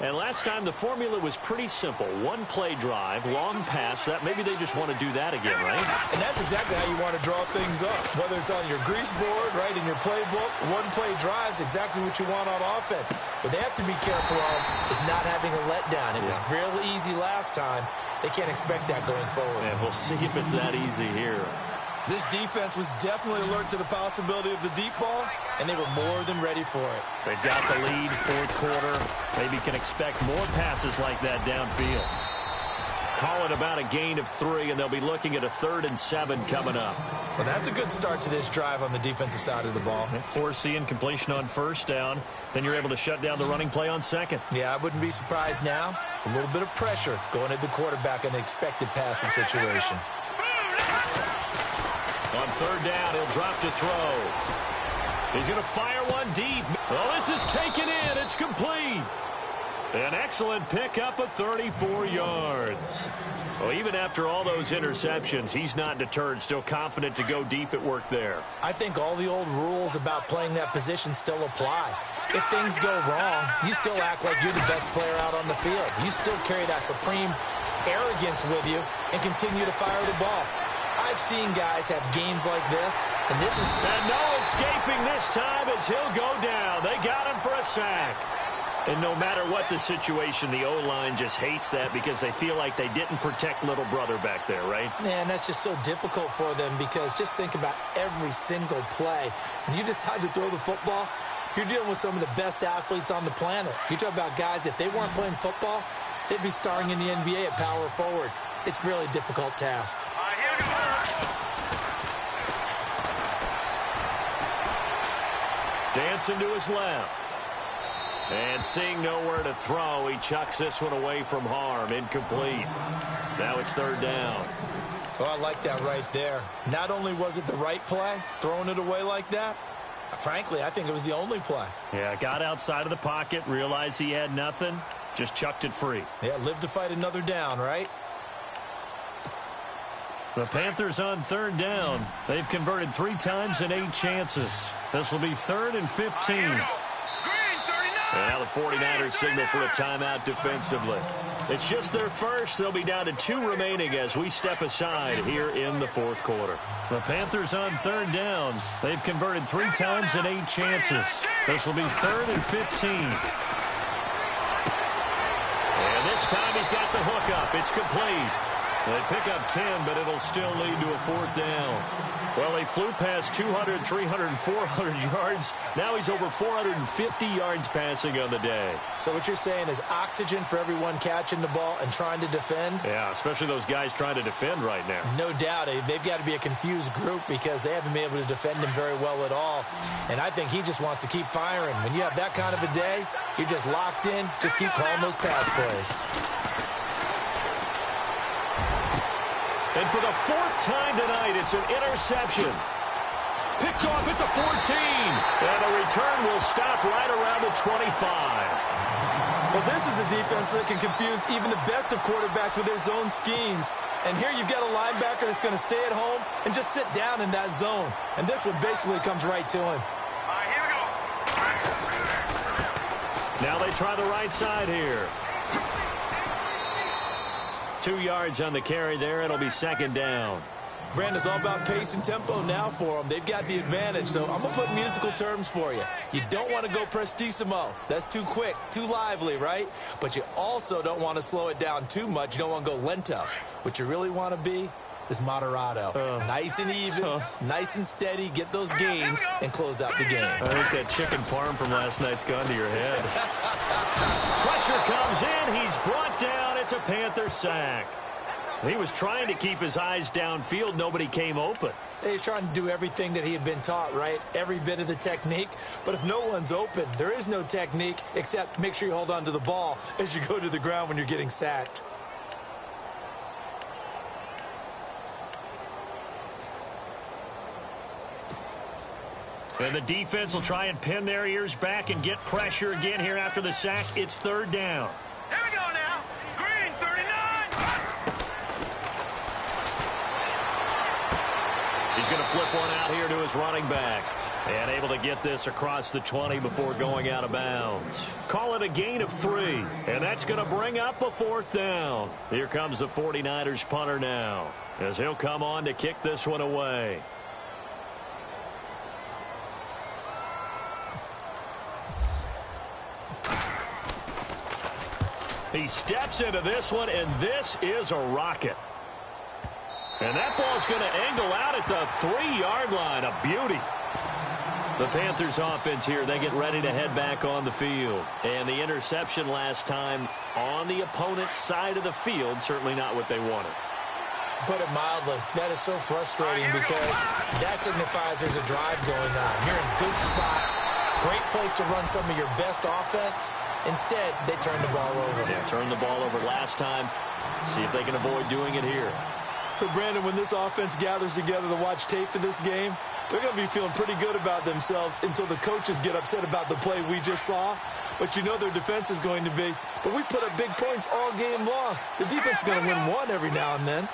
And last time the formula was pretty simple. One play drive, long pass. That maybe they just want to do that again, right? And that's exactly how you want to draw things up. Whether it's on your grease board, right, in your playbook, one play drive's exactly what you want on offense. What they have to be careful of is not having a letdown. It was real easy last time. They can't expect that going forward. And we'll see if it's that easy here. This defense was definitely alert to the possibility of the deep ball, and they were more than ready for it. They've got the lead, fourth quarter. Maybe can expect more passes like that downfield. Call it about a gain of 3, and they'll be looking at a 3rd and 7 coming up. Well, that's a good start to this drive on the defensive side of the ball. Forcing completion on first down. Then you're able to shut down the running play on second. Yeah, I wouldn't be surprised now. A little bit of pressure going at the quarterback in an expected passing situation. On third down, he'll drop to throw. He's going to fire one deep. Oh, this is taken in. It's complete. An excellent pickup of 34 yards. Well, even after all those interceptions, he's not deterred, still confident to go deep at work there. I think all the old rules about playing that position still apply. If things go wrong, you still act like you're the best player out on the field. You still carry that supreme arrogance with you and continue to fire the ball. I've seen guys have games like this, and this is... And no escaping this time as he'll go down. They got him for a sack. And no matter what the situation, the O-line just hates that because they feel like they didn't protect little brother back there, right? Man, that's just so difficult for them because just think about every single play. When you decide to throw the football, you're dealing with some of the best athletes on the planet. You talk about guys, if they weren't playing football, they'd be starring in the NBA at power forward. It's a really difficult task. Dancing to his left. And seeing nowhere to throw, he chucks this one away from harm. Incomplete. Now it's third down. Oh, I like that right there. Not only was it the right play, throwing it away like that, frankly, I think it was the only play. Yeah, got outside of the pocket, realized he had nothing, just chucked it free. Yeah, live to fight another down, right? The Panthers on third down. They've converted 3 times in 8 chances. This will be 3rd and 15. And now the 49ers signal for a timeout defensively. It's just their first. They'll be down to 2 remaining as we step aside here in the fourth quarter. The Panthers on third down. They've converted 3 times in 8 chances. This will be 3rd and 15. And this time he's got the hook up. It's complete. They pick up 10, but it'll still lead to a 4th down. Well, they flew past 200, 300, and 400 yards. Now he's over 450 yards passing on the day. So what you're saying is oxygen for everyone catching the ball and trying to defend? Yeah, especially those guys trying to defend right now. No doubt. They've got to be a confused group because they haven't been able to defend him very well at all. And I think he just wants to keep firing. When you have that kind of a day, you're just locked in. Just keep calling those pass plays. And for the 4th time tonight, it's an interception. Picked off at the 14. And the return will stop right around the 25. Well, this is a defense that can confuse even the best of quarterbacks with their zone schemes. And here you've got a linebacker that's going to stay at home and just sit down in that zone. And this one basically comes right to him. Here we go. Now they try the right side here. 2 yards on the carry there. It'll be 2nd down. Brandon, it's all about pace and tempo now for them. They've got the advantage, so I'm going to put musical terms for you. You don't want to go prestissimo. That's too quick, too lively, right? But you also don't want to slow it down too much. You don't want to go lento. What you really want to be is moderato. Nice and even, nice and steady, get those gains, and close out the game. I think that chicken parm from last night's gone to your head. Pressure comes in. He's brought down. It's a Panther sack. He was trying to keep his eyes downfield. Nobody came open. He's trying to do everything that he had been taught, right? Every bit of the technique. But if no one's open, there is no technique except make sure you hold on to the ball as you go to the ground when you're getting sacked. And the defense will try and pin their ears back and get pressure again here after the sack. It's third down. Here we go now. Green, 39. He's going to flip one out here to his running back. And able to get this across the 20 before going out of bounds. Call it a gain of 3. And that's going to bring up a fourth down. Here comes the 49ers punter now, as he'll come on to kick this one away. He steps into this one, and this is a rocket. And that ball's going to angle out at the 3-yard line. A beauty. The Panthers offense here, they get ready to head back on the field. And the interception last time on the opponent's side of the field, certainly not what they wanted. Put it mildly, that is so frustrating because that signifies there's a drive going on. You're in a good spot, great place to run some of your best offense. Instead, they turn the ball over. Yeah, turned the ball over last time. See if they can avoid doing it here. So, Brandon, when this offense gathers together to watch tape for this game, they're going to be feeling pretty good about themselves until the coaches get upset about the play we just saw. But you know their defense is going to be. But we put up big points all game long. The defense is going to win one every now and then.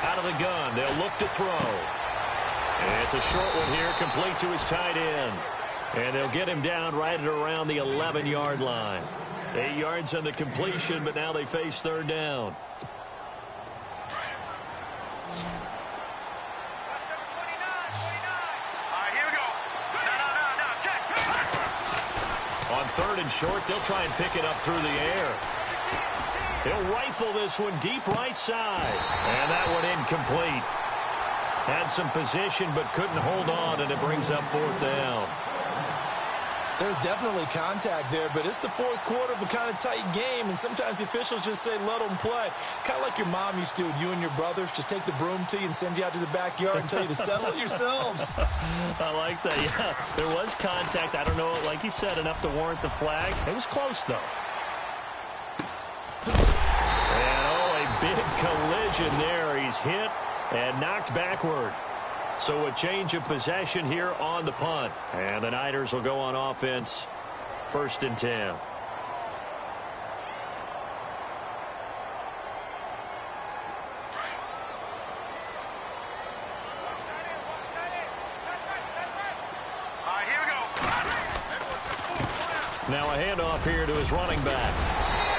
Out of the gun, they'll look to throw. And it's a short one here, complete to his tight end. And they'll get him down right at around the 11-yard line. 8 yards on the completion, but now they face third down. On third and short, they'll try and pick it up through the air. He'll rifle this one deep right side. And that one incomplete. Had some position but couldn't hold on, and it brings up fourth down. There's definitely contact there, but it's the fourth quarter of a kind of tight game, and sometimes the officials just say, let them play. Kind of like your mom used to with you and your brothers. Just take the broom to you and send you out to the backyard and tell you to settle it yourselves. I like that, yeah. There was contact. I don't know, like you said, enough to warrant the flag. It was close, though. And, oh, a big collision there. He's hit and knocked backward. So a change of possession here on the punt. And the Niners will go on offense, 1st and 10. Now a handoff here to his running back.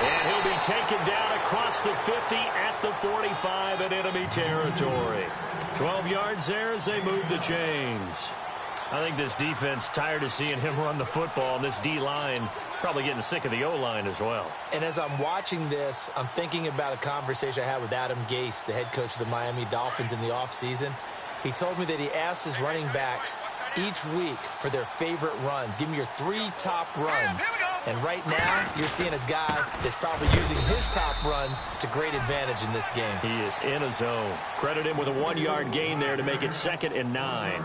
And he'll be taken down across the 50 at the 45 in enemy territory. 12 yards there as they move the chains. I think this defense tired of seeing him run the football, and this D-line probably getting sick of the O-line as well. And as I'm watching this, I'm thinking about a conversation I had with Adam Gase, the head coach of the Miami Dolphins in the offseason. He told me that he asked his running backs each week for their favorite runs. Give me your 3 top runs. And right now, you're seeing a guy that's probably using his top runs to great advantage in this game. He is in a zone. Credit him with a 1-yard gain there to make it 2nd and 9.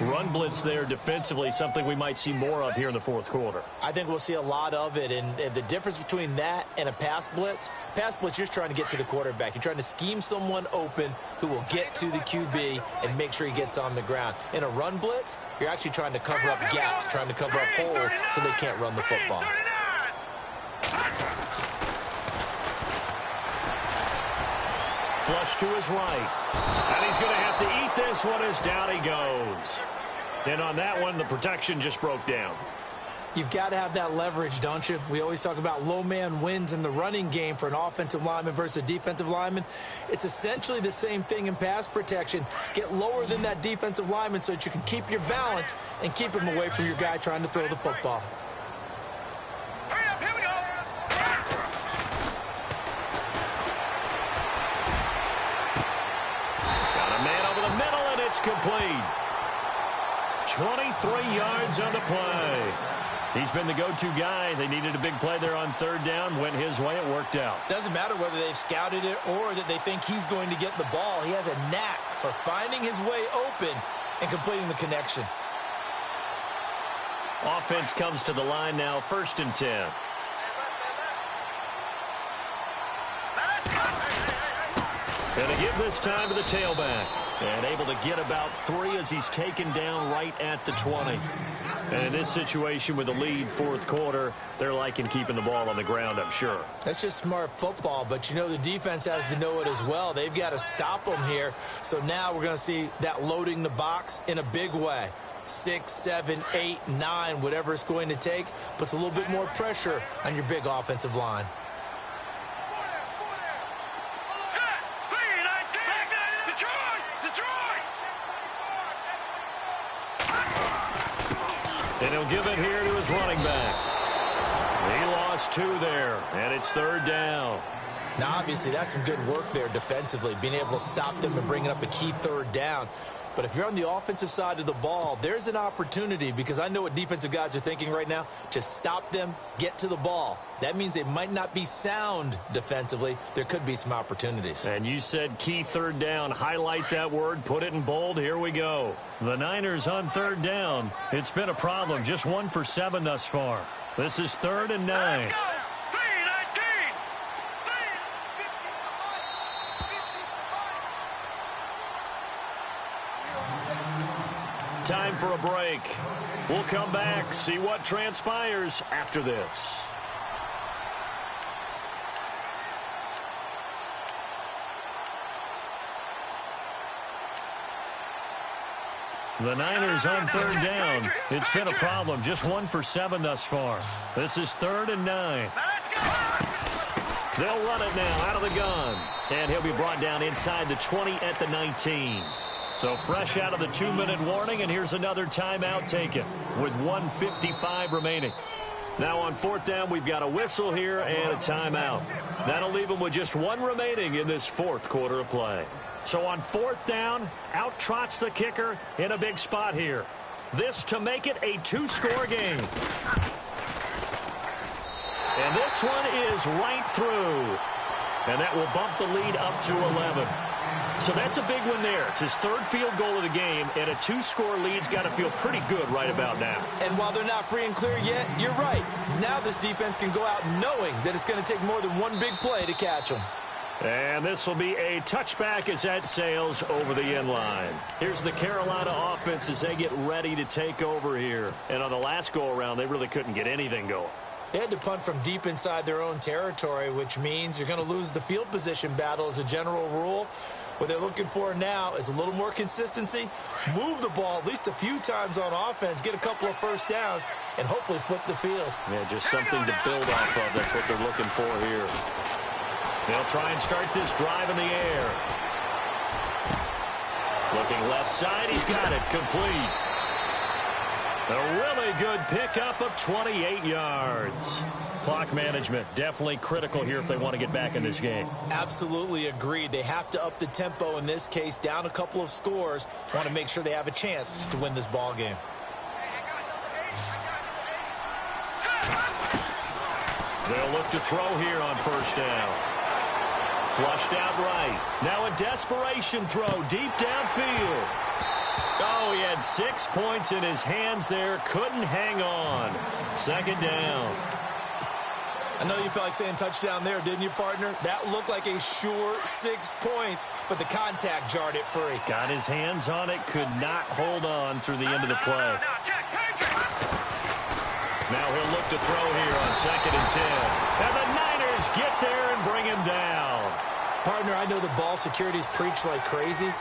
Run blitz there defensively, something we might see more of here in the fourth quarter. I think we'll see a lot of it, and the difference between that and a pass blitz, you're just trying to get to the quarterback. You're trying to scheme someone open who will get to the QB and make sure he gets on the ground. In a run blitz, you're actually trying to cover up gaps, trying to cover up holes so they can't run the football. Flush to his right. And he's going to have to eat this one as down he goes. And on that one, the protection just broke down. You've got to have that leverage, don't you? We always talk about low man wins in the running game for an offensive lineman versus a defensive lineman. It's essentially the same thing in pass protection. Get lower than that defensive lineman so that you can keep your balance and keep him away from your guy trying to throw the football. Complete. 23 yards on the play. He's been the go-to guy. They needed a big play there on third down. Went his way. It worked out. Doesn't matter whether they've scouted it or that they think he's going to get the ball. He has a knack for finding his way open and completing the connection. Offense comes to the line now, 1st and 10. And to give this time to the tailback. And able to get about 3 as he's taken down right at the 20. And in this situation with the lead fourth quarter, they're liking keeping the ball on the ground, I'm sure. That's just smart football, but you know the defense has to know it as well. They've got to stop them here. So now we're going to see that loading the box in a big way. 6, 7, 8, 9, whatever it's going to take, puts a little bit more pressure on your big offensive line. And he'll give it here to his running back. He lost 2 there, and it's third down. Now, obviously, that's some good work there defensively, being able to stop them and bringing up a key third down. But if you're on the offensive side of the ball, there's an opportunity, because I know what defensive guys are thinking right now. Just stop them, get to the ball. That means they might not be sound defensively. There could be some opportunities. And you said key third down. Highlight that word. Put it in bold. Here we go. The Niners on third down. It's been a problem. Just 1 for 7 thus far. This is 3rd and 9. Time for a break. We'll come back, see what transpires after this. The Niners on third down. It's been a problem. Just 1 for 7 thus far. This is 3rd and 9. They'll run it now out of the gun. And he'll be brought down inside the 20 at the 19. So fresh out of the 2-minute warning, and here's another timeout taken with 1:55 remaining. Now on 4th down, we've got a whistle here and a timeout. That'll leave them with just 1 remaining in this 4th quarter of play. So on 4th down, out trots the kicker in a big spot here. This to make it a 2-score game. And this one is right through. And that will bump the lead up to 11. So that's a big one there. It's his 3rd field goal of the game, and a 2-score lead's got to feel pretty good right about now. And while they're not free and clear yet, you're right. Now this defense can go out knowing that it's going to take more than one big play to catch them. And this will be a touchback as that sails over the end line. Here's the Carolina offense as they get ready to take over here. And on the last go-around, they really couldn't get anything going. They had to punt from deep inside their own territory, which means you're going to lose the field position battle as a general rule. What they're looking for now is a little more consistency, move the ball at least a few times on offense, get a couple of first downs, and hopefully flip the field. Yeah, just something to build off of. That's what they're looking for here. They'll try and start this drive in the air. Looking left side, he's got it complete. A really good pickup of 28 yards. Clock management definitely critical here if they want to get back in this game. Absolutely agreed. They have to up the tempo in this case, down a couple of scores. Want to make sure they have a chance to win this ball game. They'll look to throw here on 1st down. Flushed out right. Now a desperation throw deep downfield. Oh, he had 6 points in his hands there. Couldn't hang on. 2nd down. I know you felt like saying touchdown there, didn't you, partner? That looked like a sure 6 points, but the contact jarred it free. Got his hands on it, could not hold on through the end of the play. Now he'll look to throw here on 2nd and 10. And the Niners get there and bring him down. Partner, I know the ball security's preached like crazy,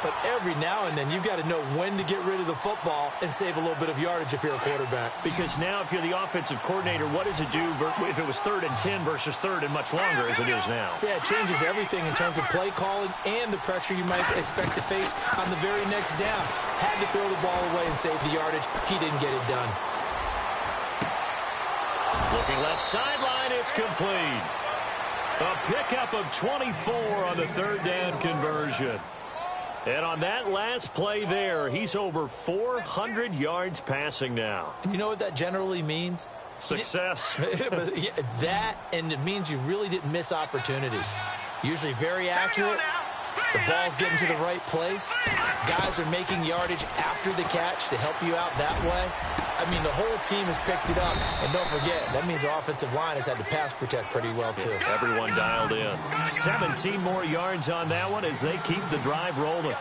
but every now and then you've got to know when to get rid of the football and save a little bit of yardage if you're a quarterback. Because now if you're the offensive coordinator, what does it do if it was 3rd and 10 versus 3rd and much longer as it is now? Yeah, it changes everything in terms of play calling and the pressure you might expect to face on the very next down. Had to throw the ball away and save the yardage. He didn't get it done. Looking left sideline, it's complete. A pickup of 24 on the 3rd down conversion. And on that last play there, he's over 400 yards passing now. You know what that generally means? Success. That, and it means you really didn't miss opportunities. Usually very accurate. The ball's getting to the right place. Guys are making yardage after the catch to help you out that way. I mean, the whole team has picked it up. And don't forget, that means the offensive line has had to pass protect pretty well, too. Everyone dialed in. 17 more yards on that one as they keep the drive rolling.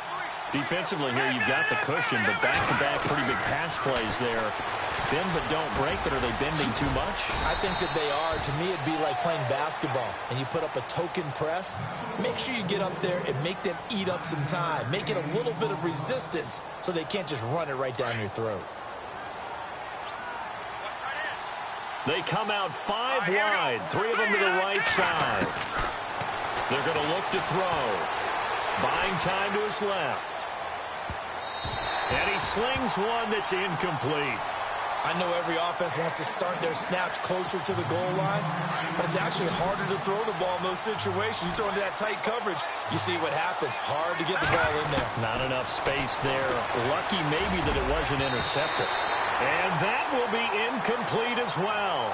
Defensively here, you've got the cushion, but back-to-back pretty big pass plays there. Bend but don't break, but are they bending too much? I think that they are. To me, it'd be like playing basketball, and you put up a token press. Make sure you get up there and make them eat up some time. Make it a little bit of resistance so they can't just run it right down your throat. They come out 5 wide, 3 of them to the right side. They're going to look to throw. Buying time to his left. And he slings one that's incomplete. I know every offense wants to start their snaps closer to the goal line, but it's actually harder to throw the ball in those situations. You throw into that tight coverage, you see what happens. Hard to get the ball in there. Not enough space there. Lucky maybe that it wasn't intercepted. And that will be incomplete as well.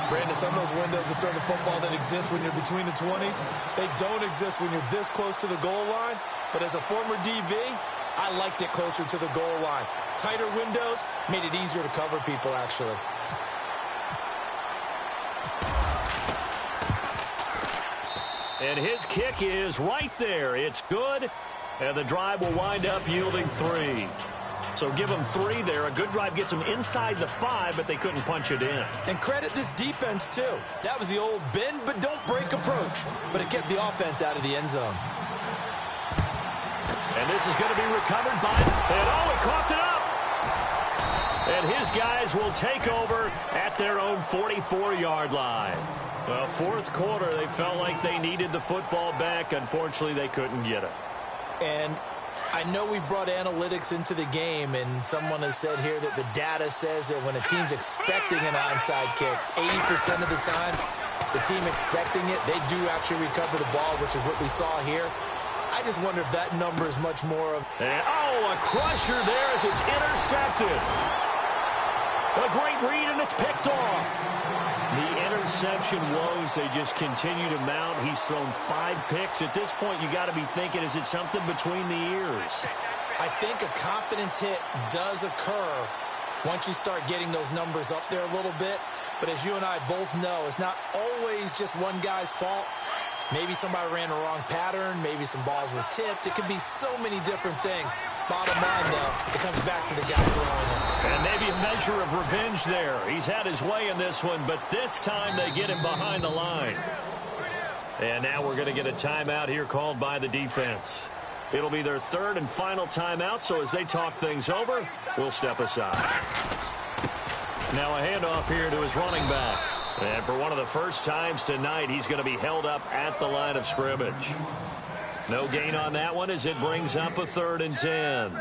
Brandon, some of those windows to throw the football that exist when you're between the 20s, they don't exist when you're this close to the goal line. But as a former DB, I liked it closer to the goal line. Tighter windows made it easier to cover people, actually. And his kick is right there. It's good, and the drive will wind up yielding 3. So give them 3 there. A good drive gets them inside the 5, but they couldn't punch it in. And credit this defense, too. That was the old bend but don't break approach, but it kept the offense out of the end zone. And this is going to be recovered by, and oh, it coughed it up. And his guys will take over at their own 44-yard line. Well, fourth quarter, they felt like they needed the football back. Unfortunately, they couldn't get it. And I know we brought analytics into the game, and someone has said here that the data says that when a team's expecting an onside kick, 80% of the time, the team expecting it, they do actually recover the ball, which is what we saw here. I just wonder if that number is much more of... And, oh, a crusher there as it's intercepted. A great read, and it's picked off. The interception woes, they just continue to mount. He's thrown 5 picks. At this point, you got to be thinking, is it something between the ears? I think a confidence hit does occur once you start getting those numbers up there a little bit. But as you and I both know, it's not always just one guy's fault. Maybe somebody ran the wrong pattern. Maybe some balls were tipped. It could be so many different things. Bottom line, though, it comes back to the guy throwing it. And maybe a measure of revenge there. He's had his way in this one, but this time they get him behind the line. And now we're going to get a timeout here called by the defense. It'll be their 3rd and final timeout, so as they talk things over, we'll step aside. Now a handoff here to his running back. And for one of the first times tonight, he's going to be held up at the line of scrimmage. No gain on that one as it brings up a 3rd and 10.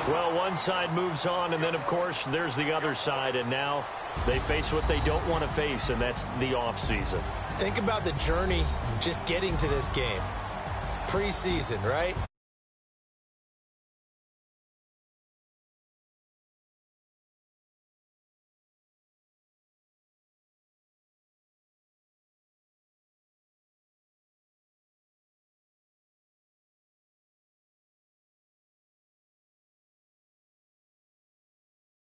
Well, one side moves on, and then, of course, there's the other side, and now they face what they don't want to face, and that's the offseason. Think about the journey just getting to this game. Preseason, right?